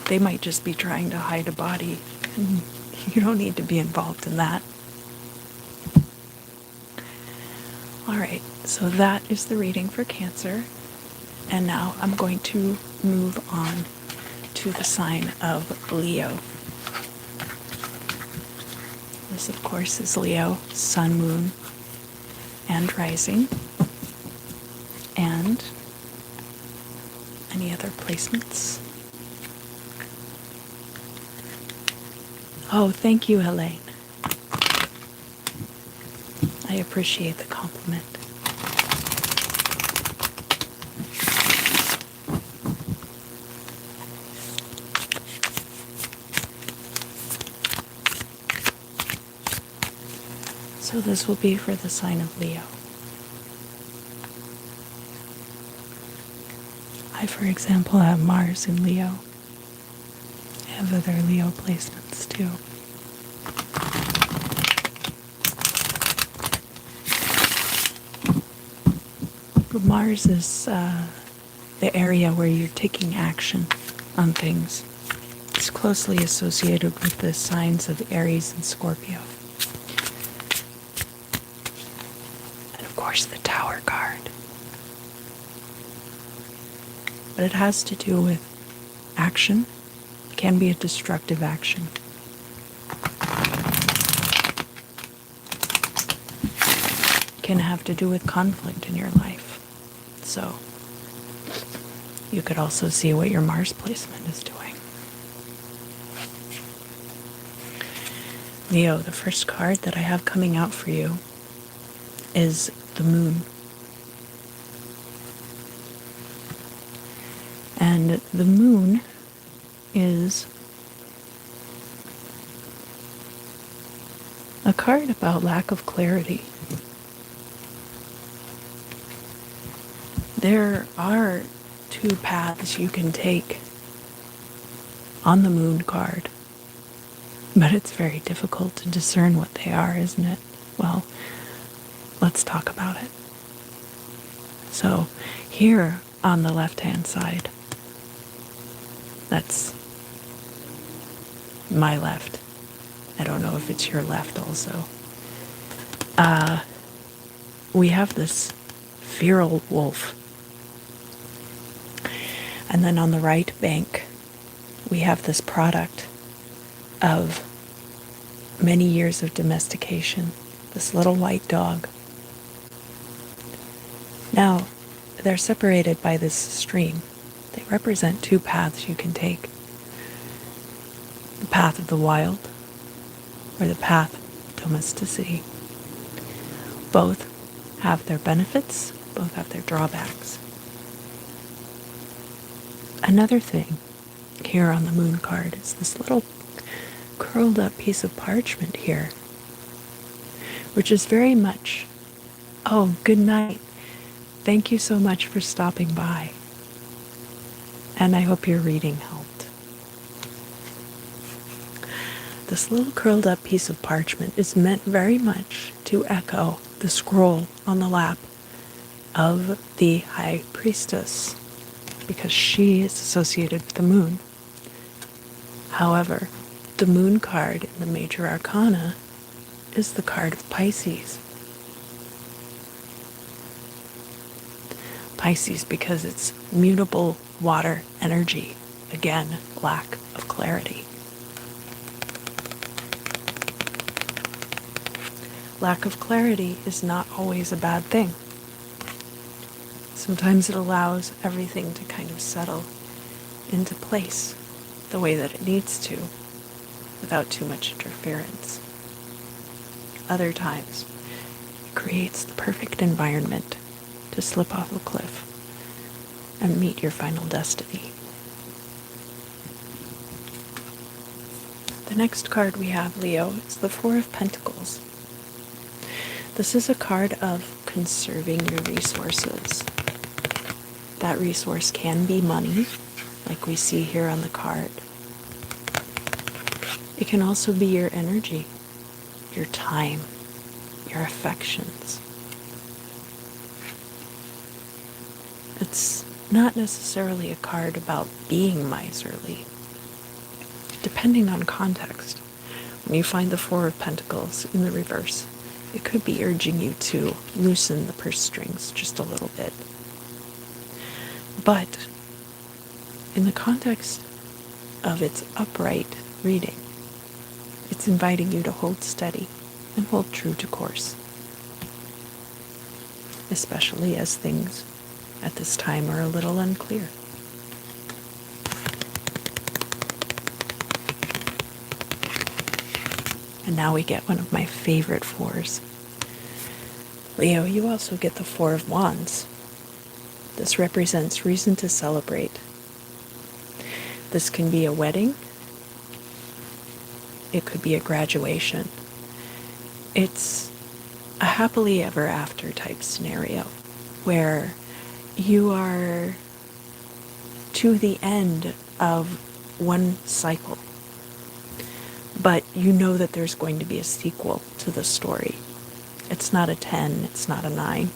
They might just be trying to hide a body, and you don't need to be involved in that. Alright, so that is the reading for Cancer. And now I'm going to move on to the sign of Leo. This, of course, is Leo, Sun, Moon, and Rising. And any other placements? Oh, thank you, Helene. I appreciate the compliment. So this will be for the sign of Leo. I, for example, have Mars in Leo. I have other Leo placements too. But Mars is the area where you're taking action on things. It's closely associated with the signs of Aries and Scorpio. And of course the Tower card. But it has to do with action. It can be a destructive action. It can have to do with conflict in your life. So you could also see what your Mars placement is doing. Leo, the first card that I have coming out for you is the Moon. And the Moon is a card about lack of clarity. There are two paths you can take on the Moon card, but it's very difficult to discern what they are, isn't it? Well, let's talk about it. So here on the left-hand side, that's my left. I don't know if it's your left also. We have this feral wolf. And then on the right bank, we have this product of many years of domestication, this little white dog. Now, they're separated by this stream. They represent two paths you can take. The path of the wild, or the path of domesticity. Both have their benefits, both have their drawbacks. Another thing here on the Moon card is this little curled up piece of parchment here, which is very much, oh, good night. Thank you so much for stopping by. And I hope your reading helped. This little curled up piece of parchment is meant very much to echo the scroll on the lap of the High Priestess, because she is associated with the Moon. However, the Moon card in the Major Arcana is the card of Pisces. Pisces because it's mutable water energy. Again, lack of clarity. Lack of clarity is not always a bad thing. Sometimes it allows everything to kind of settle into place the way that it needs to, without too much interference. Other times, it creates the perfect environment to slip off a cliff and meet your final destiny. The next card we have, Leo, is the Four of Pentacles. This is a card of conserving your resources. That resource can be money, like we see here on the card. It can also be your energy, your time, your affections. It's not necessarily a card about being miserly. Depending on context, when you find the Four of Pentacles in the reverse, it could be urging you to loosen the purse strings just a little bit. But in the context of its upright reading, it's inviting you to hold steady and hold true to course, especially as things at this time are a little unclear. And now we get one of my favorite fours. Leo, you also get the Four of Wands. This represents reason to celebrate. This can be a wedding. It could be a graduation. It's a happily ever after type scenario where you are to the end of one cycle, but you know that there's going to be a sequel to the story. It's not a 10, it's not a 9.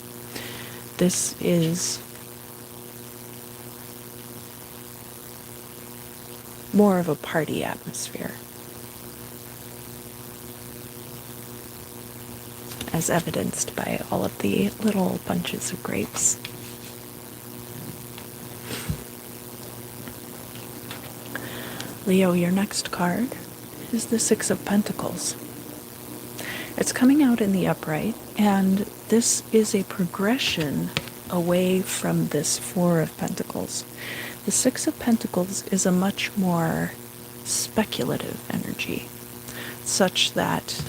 This is more of a party atmosphere, as evidenced by all of the little bunches of grapes. Leo, your next card is the Six of Pentacles. It's coming out in the upright, and this is a progression away from this Four of Pentacles. The Six of Pentacles is a much more speculative energy, such that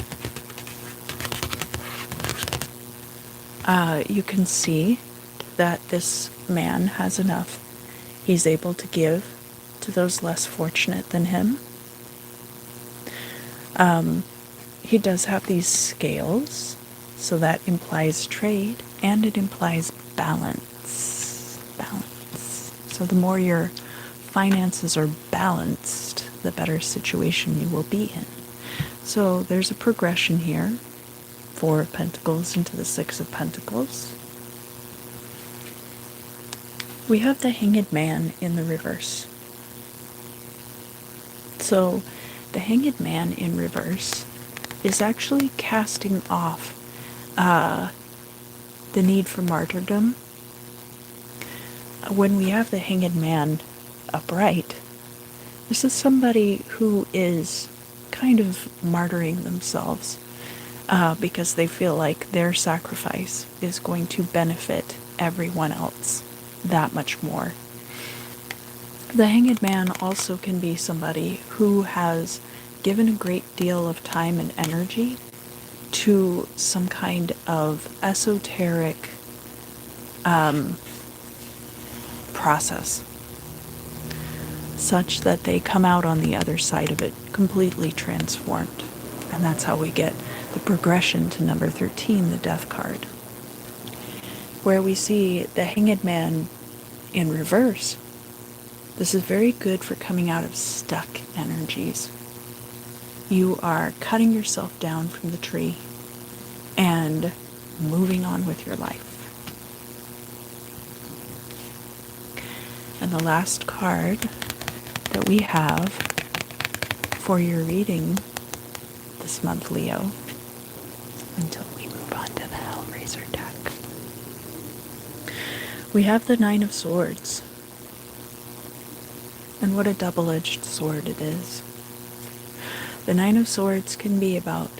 you can see that this man has enough. He's able to give to those less fortunate than him. He does have these scales, so that implies trade, and it implies balance. Balance. So the more your finances are balanced, the better situation you will be in. So there's a progression here. Four of Pentacles into the Six of Pentacles. We have the Hanged Man in the reverse. So the Hanged Man in reverse is actually casting off the need for martyrdom. When we have the Hanged Man upright, this is somebody who is kind of martyring themselves because they feel like their sacrifice is going to benefit everyone else that much more. The Hanged Man also can be somebody who has given a great deal of time and energy to some kind of esoteric process, such that they come out on the other side of it completely transformed. And that's how we get the progression to number 13, the Death card, where we see the Hanged Man in reverse. This is very good for coming out of stuck energies. You are cutting yourself down from the tree and moving on with your life. And the last card that we have for your reading this month, Leo, until we move on to the Hellraiser deck, we have the Nine of Swords. And what a double-edged sword it is. The Nine of Swords can be about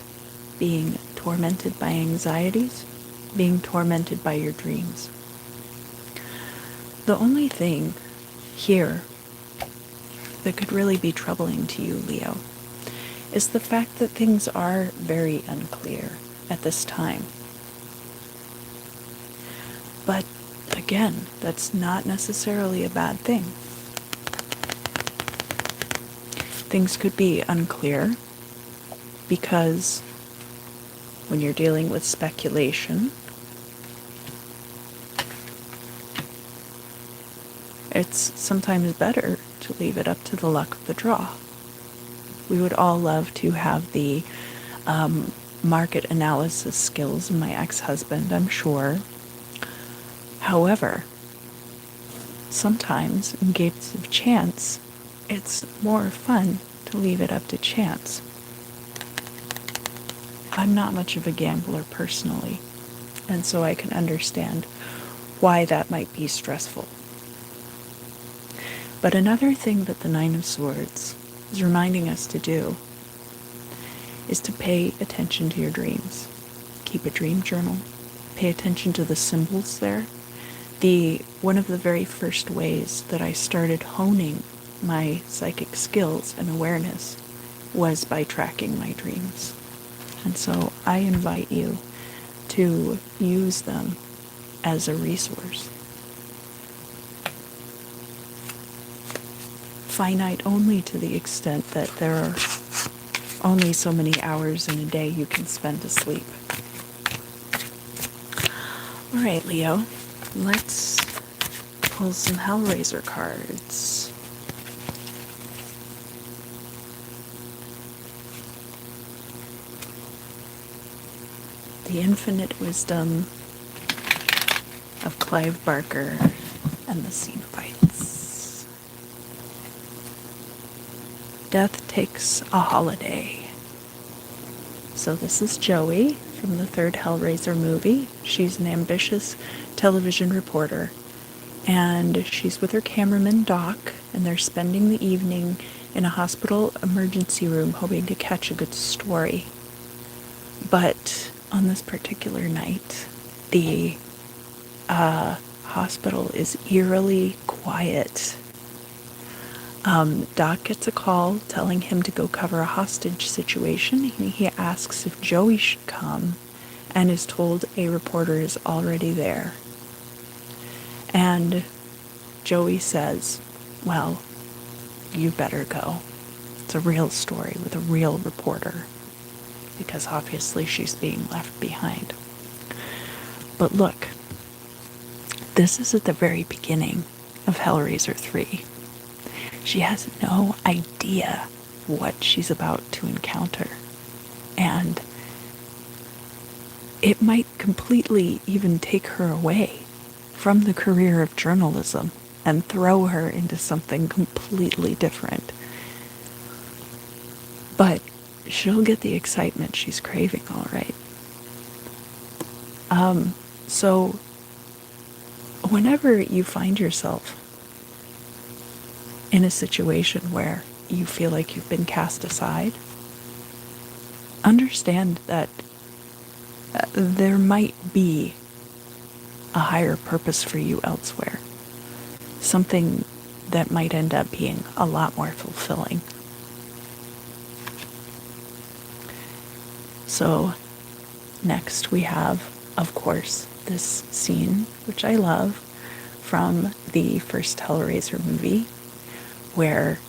being tormented by anxieties, being tormented by your dreams. The only thing here that could really be troubling to you, Leo, is the fact that things are very unclear at this time. But again, that's not necessarily a bad thing. Things could be unclear because when you're dealing with speculation, it's sometimes better to leave it up to the luck of the draw. We would all love to have the market analysis skills of my ex-husband, I'm sure. However, sometimes in games of chance, it's more fun to leave it up to chance. I'm not much of a gambler personally, and so I can understand why that might be stressful. But another thing that the Nine of Swords is reminding us to do is to pay attention to your dreams. Keep a dream journal. Pay attention to the symbols there. One of the very first ways that I started honing my psychic skills and awareness was by tracking my dreams. And so I invite you to use them as a resource. Finite only to the extent that there are only so many hours in a day you can spend asleep. All right, Leo, let's pull some Hellraiser cards. The Infinite Wisdom of Clive Barker and the Cenobites. Death Takes a Holiday. So this is Joey from the third Hellraiser movie. She's an ambitious television reporter, and she's with her cameraman Doc, and they're spending the evening in a hospital emergency room hoping to catch a good story. But on this particular night, the hospital is eerily quiet. Doc gets a call telling him to go cover a hostage situation. He asks if Joey should come and is told a reporter is already there. And Joey says, well, you better go. It's a real story with a real reporter, because obviously she's being left behind. But look, this is at the very beginning of Hellraiser 3. She has no idea what she's about to encounter. And it might completely even take her away from the career of journalism and throw her into something completely different. But she'll get the excitement she's craving, all right. So whenever you find yourself in a situation where you feel like you've been cast aside, understand that there might be a higher purpose for you elsewhere. Something that might end up being a lot more fulfilling. So next we have, of course, this scene, which I love, from the first Hellraiser movie, where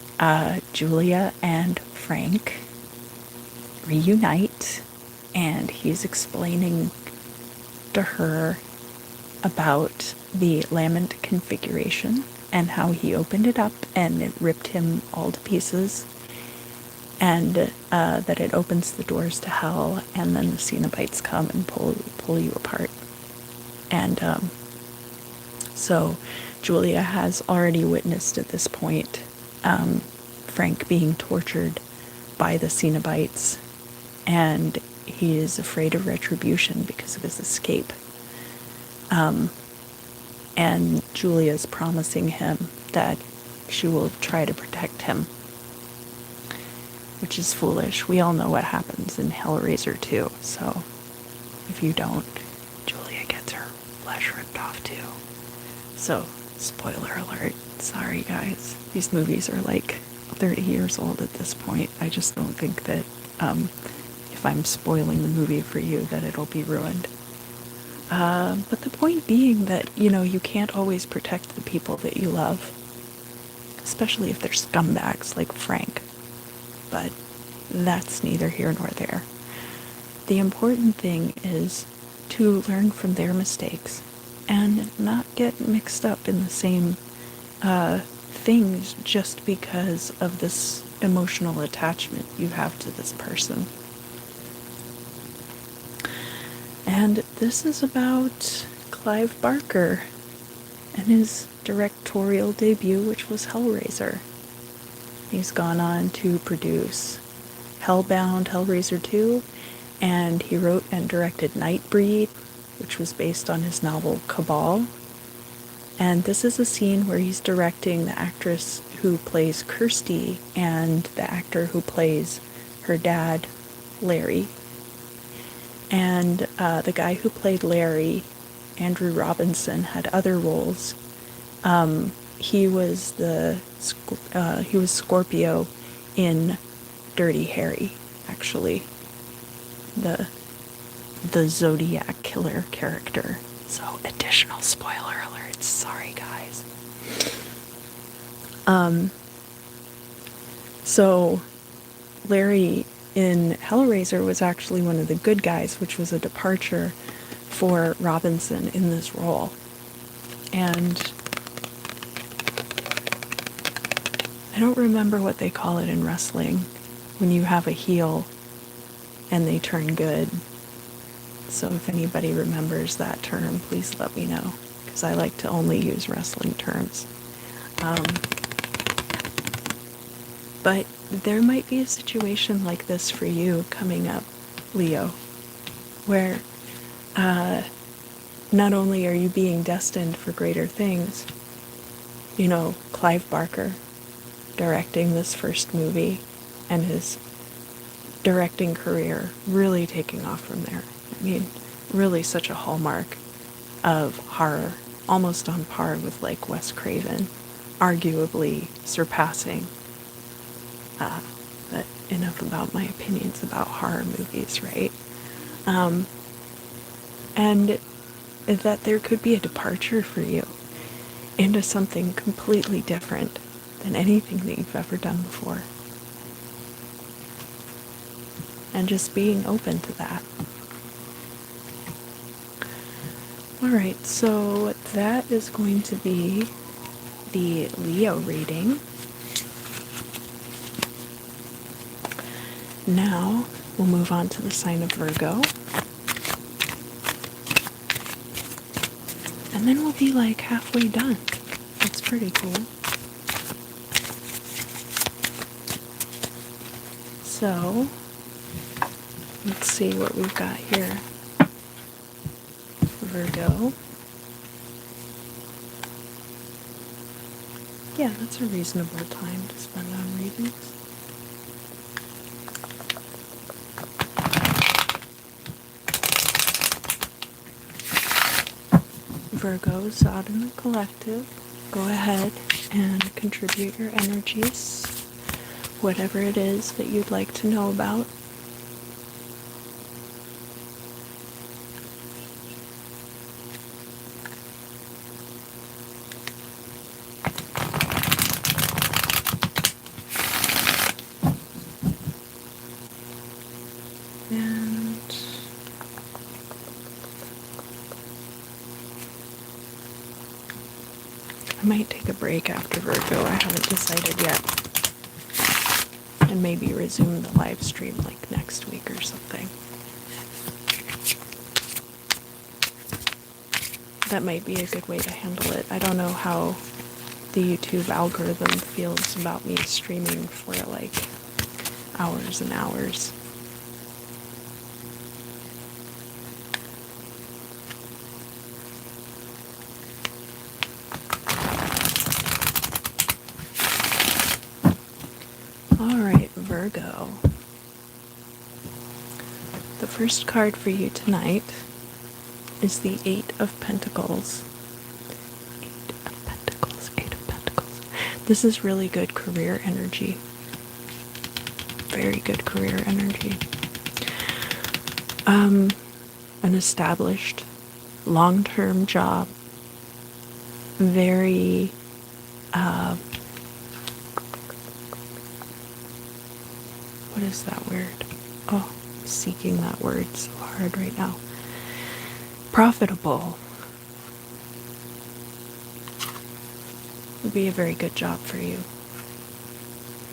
Julia and Frank reunite, and he's explaining to her about the lament configuration and how he opened it up and it ripped him all to pieces, and that it opens the doors to hell, and then the Cenobites come and pull you apart. And so Julia has already witnessed at this point Frank being tortured by the Cenobites, and he is afraid of retribution because of his escape. And Julia's promising him that she will try to protect him, which is foolish. We all know what happens in Hellraiser 2, so if you don't, Julia gets her flesh ripped off too. So, spoiler alert. Sorry guys, these movies are like 30 years old at this point. I just don't think that if I'm spoiling the movie for you that it'll be ruined. But the point being that, you can't always protect the people that you love, especially if they're scumbags like Frank. But that's neither here nor there. The important thing is to learn from their mistakes and not get mixed up in the same things just because of this emotional attachment you have to this person. And this is about Clive Barker and his directorial debut, which was Hellraiser. He's gone on to produce Hellbound, Hellraiser 2, and he wrote and directed Nightbreed, which was based on his novel Cabal. And this is a scene where he's directing the actress who plays Kirsty and the actor who plays her dad, Larry. And the guy who played Larry, Andrew Robinson, had other roles. He was Scorpio in Dirty Harry, actually. the Zodiac killer character. So, additional spoiler alerts. Sorry, guys. So, Larry in Hellraiser was actually one of the good guys, which was a departure for Robinson in this role. And I don't remember what they call it in wrestling when you have a heel and they turn good. So if anybody remembers that term, please let me know, because I like to only use wrestling terms. But there might be a situation like this for you coming up, Leo, where not only are you being destined for greater things, you know, Clive Barker directing this first movie and his directing career really taking off from there. I mean, really such a hallmark of horror, almost on par with like Wes Craven, arguably surpassing. But enough about my opinions about horror movies, right? And that there could be a departure for you into something completely different than anything that you've ever done before. And just being open to that. Alright, so that is going to be the Leo reading. Now, we'll move on to the sign of Virgo. And then we'll be like halfway done. That's pretty cool. So, let's see what we've got here. Virgo. Yeah, that's a reasonable time to spend on readings. Virgos out in the collective, go ahead and contribute your energies, whatever it is that you'd like to know about. I might take a break after Virgo, I haven't decided yet. And maybe resume the live stream like next week or something. That might be a good way to handle it. I don't know how the YouTube algorithm feels about me streaming for like hours and hours. Alright, Virgo. The first card for you tonight is the Eight of Pentacles. Eight of Pentacles, Eight of Pentacles. This is really good career energy. Very good career energy. An established, long-term job. Very, what is that word? Oh, I'm seeking that word so hard right now. Profitable. Would be a very good job for you.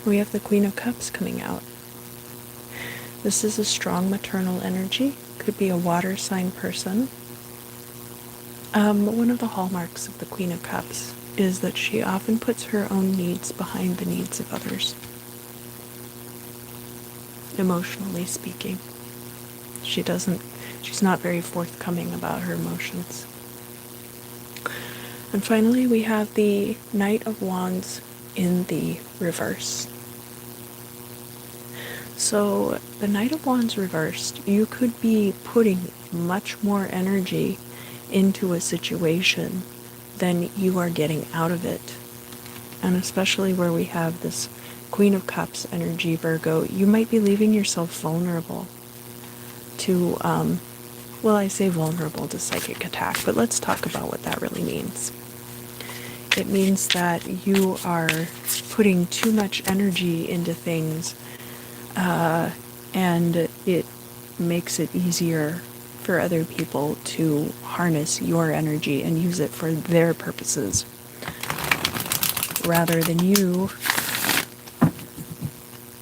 We have the Queen of Cups coming out. This is a strong maternal energy. Could be a water sign person. One of the hallmarks of the Queen of Cups is that she often puts her own needs behind the needs of others. Emotionally speaking. She's not very forthcoming about her emotions. And finally, we have the Knight of Wands in the reverse. So, the Knight of Wands reversed, you could be putting much more energy into a situation than you are getting out of it. And especially where we have this Queen of Cups energy, Virgo, you might be leaving yourself vulnerable. to, well, I say vulnerable to psychic attack, but let's talk about what that really means. It means that you are putting too much energy into things, and it makes it easier for other people to harness your energy and use it for their purposes, rather than you,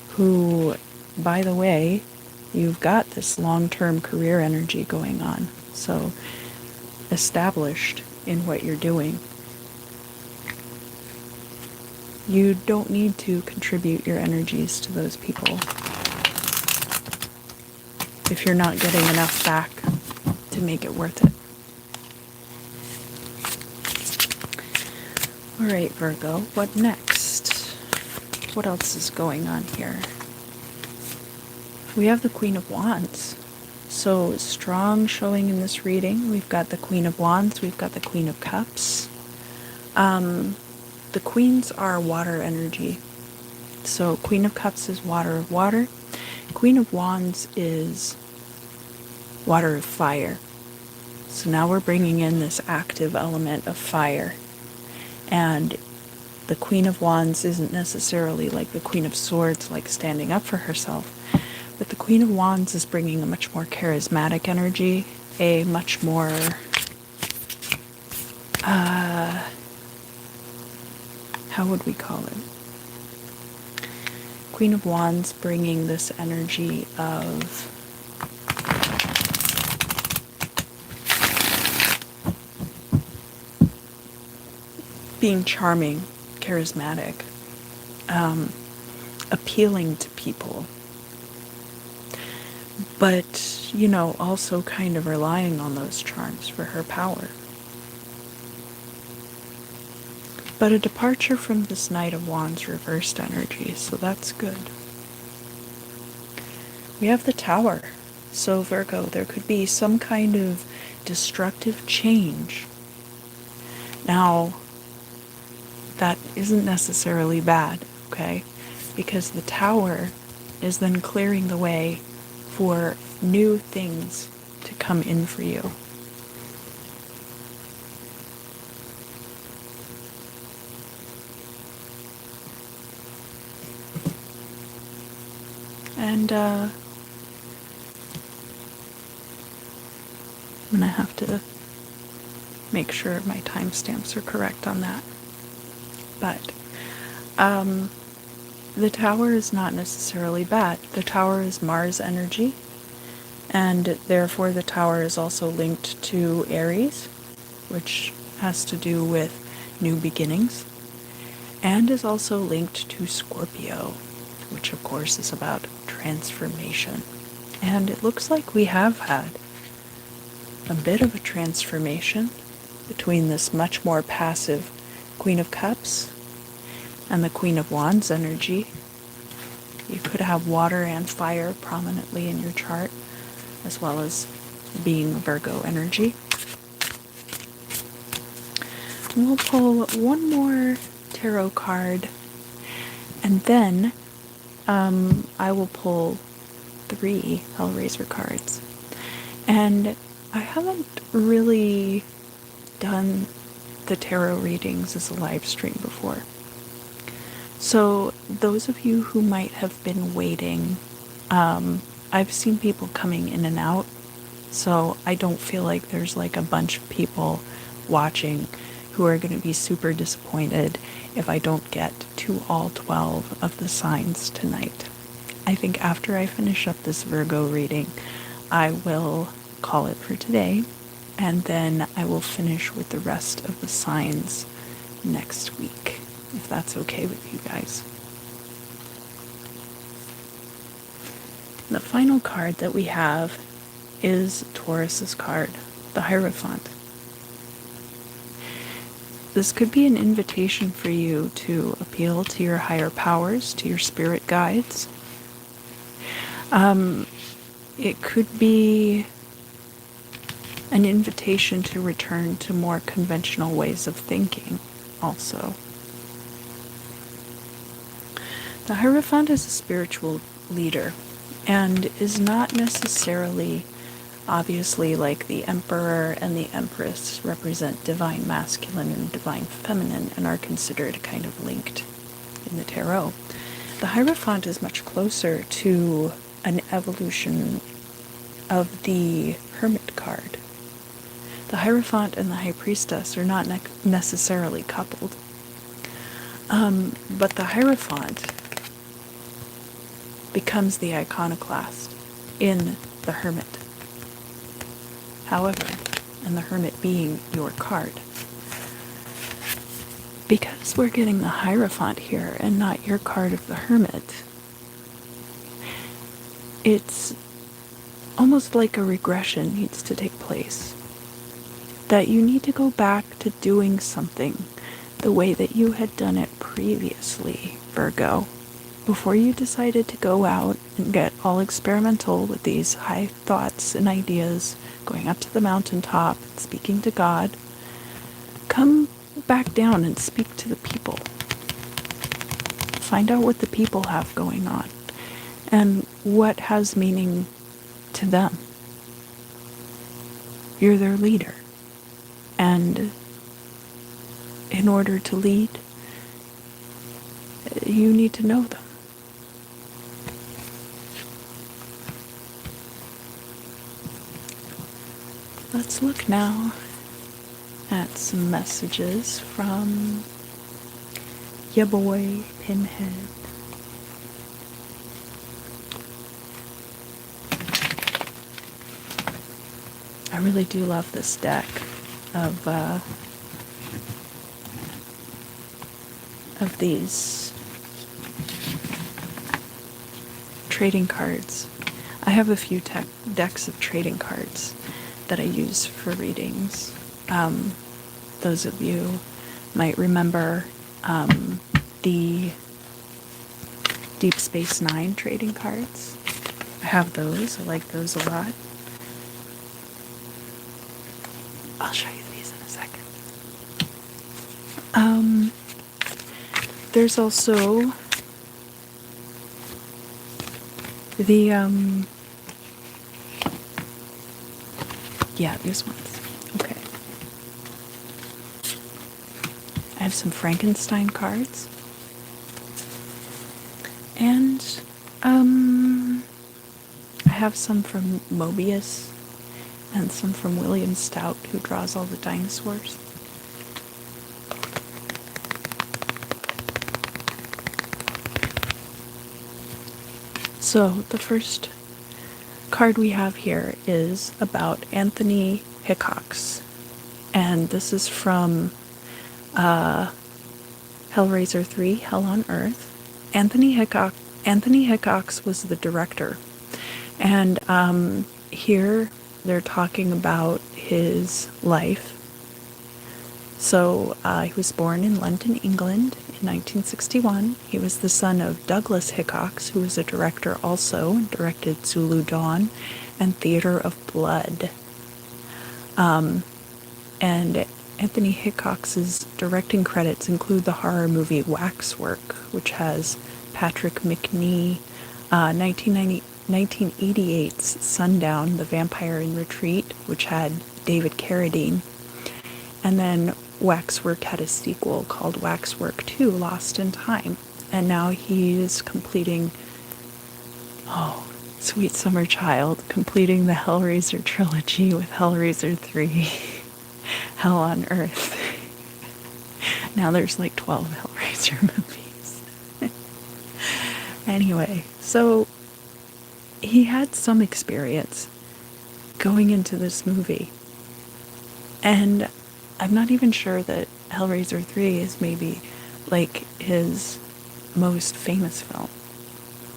who, by the way, you've got this long-term career energy going on, so established in what you're doing. You don't need to contribute your energies to those people if you're not getting enough back to make it worth it. All right, Virgo, what next? What else is going on here? We have the Queen of Wands. So strong showing in this reading. We've got the Queen of Wands. We've got the Queen of Cups. The queens are water energy. So Queen of Cups is water of water. Queen of Wands is water of fire. So now we're bringing in this active element of fire. And the Queen of Wands isn't necessarily like the Queen of Swords, like standing up for herself. But the Queen of Wands is bringing a much more charismatic energy, a much more how would we call it? Queen of Wands bringing this energy of being charming, charismatic, appealing to people, but, you know, also kind of relying on those charms for her power. But a departure from this Knight of Wands reversed energy, so that's good. We have the Tower. So Virgo, there could be some kind of destructive change. Now, that isn't necessarily bad, okay? Because the Tower is then clearing the way for new things to come in for you. And I'm gonna have to make sure my timestamps are correct on that. But the Tower is not necessarily bad. The Tower is Mars energy, and therefore the Tower is also linked to Aries, which has to do with new beginnings, and is also linked to Scorpio, which of course is about transformation. And it looks like we have had a bit of a transformation between this much more passive Queen of Cups and the Queen of Wands energy. You could have water and fire prominently in your chart, as well as being Virgo energy. And we'll pull one more tarot card, and then I will pull 3 Hellraiser cards. And I haven't really done the tarot readings as a live stream before. So those of you who might have been waiting, I've seen people coming in and out, so I don't feel like there's like a bunch of people watching who are going to be super disappointed if I don't get to all 12 of the signs tonight. I think after I finish up this Virgo reading, I will call it for today, and then I will finish with the rest of the signs next week, if that's okay with you guys. The final card that we have is Taurus's card, the Hierophant. This could be an invitation for you to appeal to your higher powers, to your spirit guides. It could be an invitation to return to more conventional ways of thinking also. The Hierophant is a spiritual leader, and is not necessarily, obviously, like the Emperor and the Empress represent divine masculine and divine feminine and are considered kind of linked in the tarot. The Hierophant is much closer to an evolution of the Hermit card. The Hierophant and the High Priestess are not necessarily coupled. But the Hierophant becomes the iconoclast in the Hermit. However, and the Hermit being your card, because we're getting the Hierophant here and not your card of the Hermit, it's almost like a regression needs to take place. That you need to go back to doing something the way that you had done it previously, Virgo, before you decided to go out and get all experimental with these high thoughts and ideas, going up to the mountaintop, speaking to God. Come back down and speak to the people. Find out what the people have going on and what has meaning to them. You're their leader. And in order to lead, you need to know them. Let's look now at some messages from ya boy Pinhead. I really do love this deck of these trading cards. I have a few decks of trading cards that I use for readings. Those of you might remember the Deep Space Nine trading cards. I have those. I like those a lot. I'll show you these in a second. There's also the yeah, these ones. Okay. I have some Frankenstein cards. And I have some from Mobius and some from William Stout, who draws all the dinosaurs. So the first card we have here is about Anthony Hickox, and this is from Hellraiser 3, Hell on Earth. Anthony Hickox was the director, and here they're talking about his life. So he was born in London, England in 1961. He was the son of Douglas Hickox, who was a director also, and directed Zulu Dawn and Theater of Blood. And Anthony Hickox's directing credits include the horror movie Waxwork, which has Patrick Macnee, 1988's Sundown, The Vampire in Retreat, which had David Carradine. And then Waxwork had a sequel called Waxwork 2, Lost in Time. And now he is completing, oh, sweet summer child, completing the Hellraiser trilogy with Hellraiser 3, Hell on Earth. Now there's like 12 Hellraiser movies. Anyway, so he had some experience going into this movie. And I'm not even sure that Hellraiser 3 is maybe like his most famous film,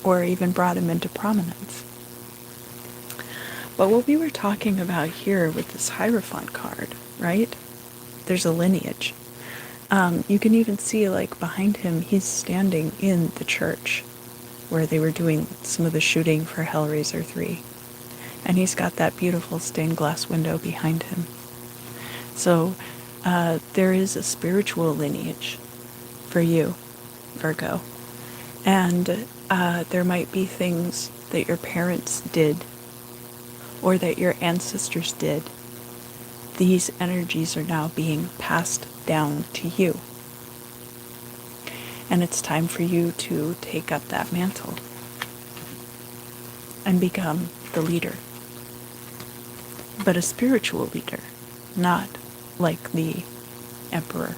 or even brought him into prominence. But what we were talking about here with this Hierophant card, right? There's a lineage. You can even see, like, behind him, he's standing in the church where they were doing some of the shooting for Hellraiser 3. And he's got that beautiful stained glass window behind him. So there is a spiritual lineage for you, Virgo. And there might be things that your parents did or that your ancestors did, these energies are now being passed down to you. And it's time for you to take up that mantle and become the leader. But a spiritual leader, not like the emperor.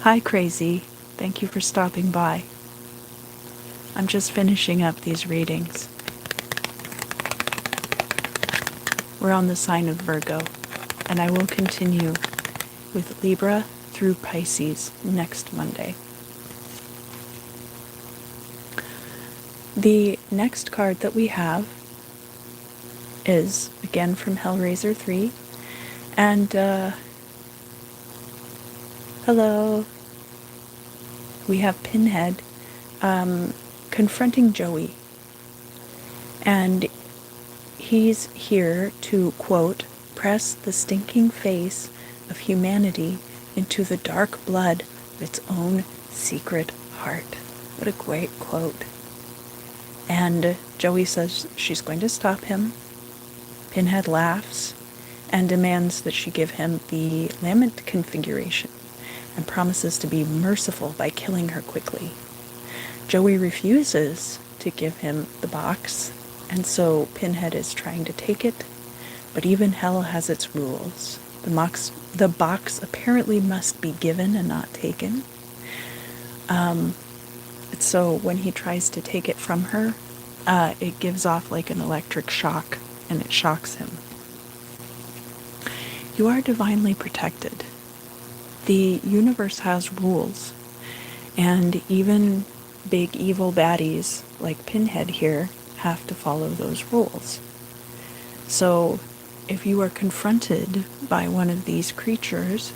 Hi, Crazy. Thank you for stopping by. I'm just finishing up these readings. We're on the sign of Virgo, and I will continue with Libra through Pisces next Monday. The next card that we have is, again, from Hellraiser 3, and, hello, we have Pinhead, confronting Joey, and he's here to, quote, press the stinking face of humanity into the dark blood of its own secret heart. What a great quote. And Joey says she's going to stop him. Pinhead laughs and demands that she give him the lament configuration and promises to be merciful by killing her quickly. Joey refuses to give him the box, and so Pinhead is trying to take it, but even hell has its rules. The box apparently must be given and not taken. So when he tries to take it from her, it gives off like an electric shock, and it shocks him. You are divinely protected. The universe has rules, and even big evil baddies like Pinhead here have to follow those rules. So if you are confronted by one of these creatures,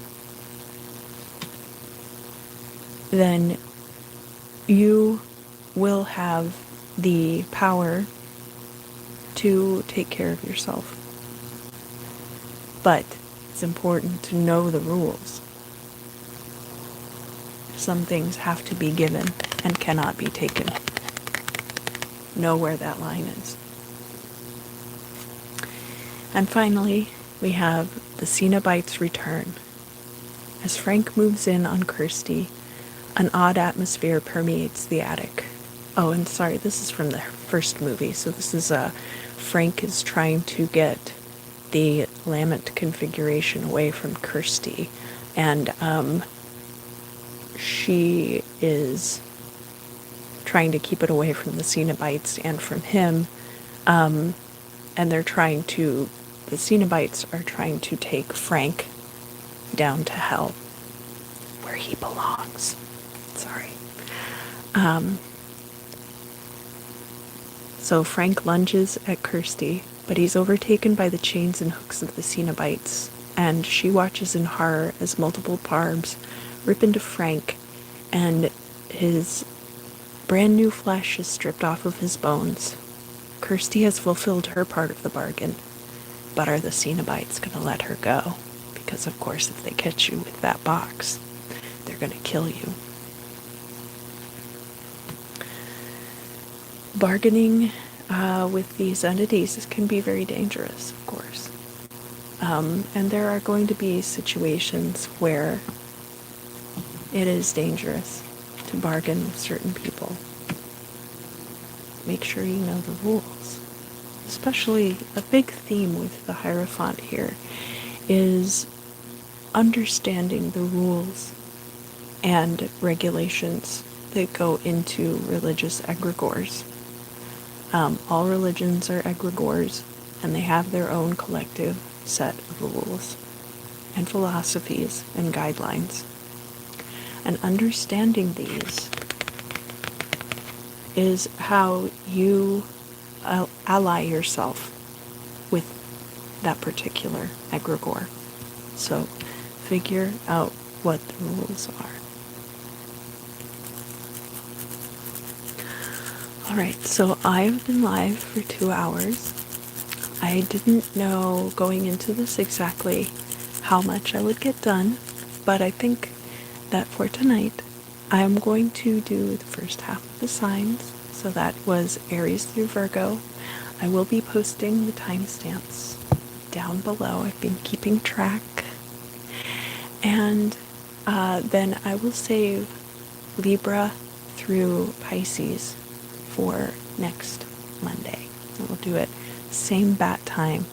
then you will have the power to take care of yourself. But it's important to know the rules. Some things have to be given and cannot be taken. Know where that line is. And finally, we have the Cenobites return. As Frank moves in on Kirsty, an odd atmosphere permeates the attic. Oh, and sorry, this is from the first movie. So this is Frank is trying to get the lament configuration away from Kirsty, and she is trying to keep it away from the Cenobites and from him, and the Cenobites are trying to take Frank down to hell, where he belongs. Sorry. So Frank lunges at Kirsty, but he's overtaken by the chains and hooks of the Cenobites, and she watches in horror as multiple barbs rip into Frank, and his brand new flesh is stripped off of his bones. Kirsty has fulfilled her part of the bargain, but are the Cenobites going to let her go? Because, of course, if they catch you with that box, they're going to kill you. Bargaining with these entities can be very dangerous, of course. And there are going to be situations where it is dangerous to bargain with certain people. Make sure you know the rules. Especially a big theme with the Hierophant here is understanding the rules and regulations that go into religious egregores. All religions are egregores, and they have their own collective set of rules and philosophies and guidelines. And understanding these is how you ally yourself with that particular egregore. So figure out what the rules are. Alright, so I've been live for 2 hours. I didn't know going into this exactly how much I would get done, but I think that for tonight, I am going to do the first half of the signs, So that was Aries through Virgo. I will be posting the timestamps down below. I've been keeping track. And then I will save Libra through Pisces for next Monday. And we'll do it same bat time,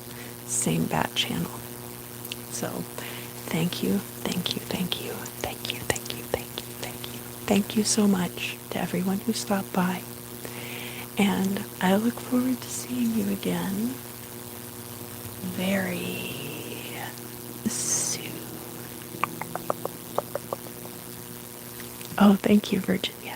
same bat channel. So thank you, thank you, thank you, thank you, thank you, thank you, thank you. Thank you so much to everyone who stopped by. And I look forward to seeing you again very soon. Oh, thank you, Virginia.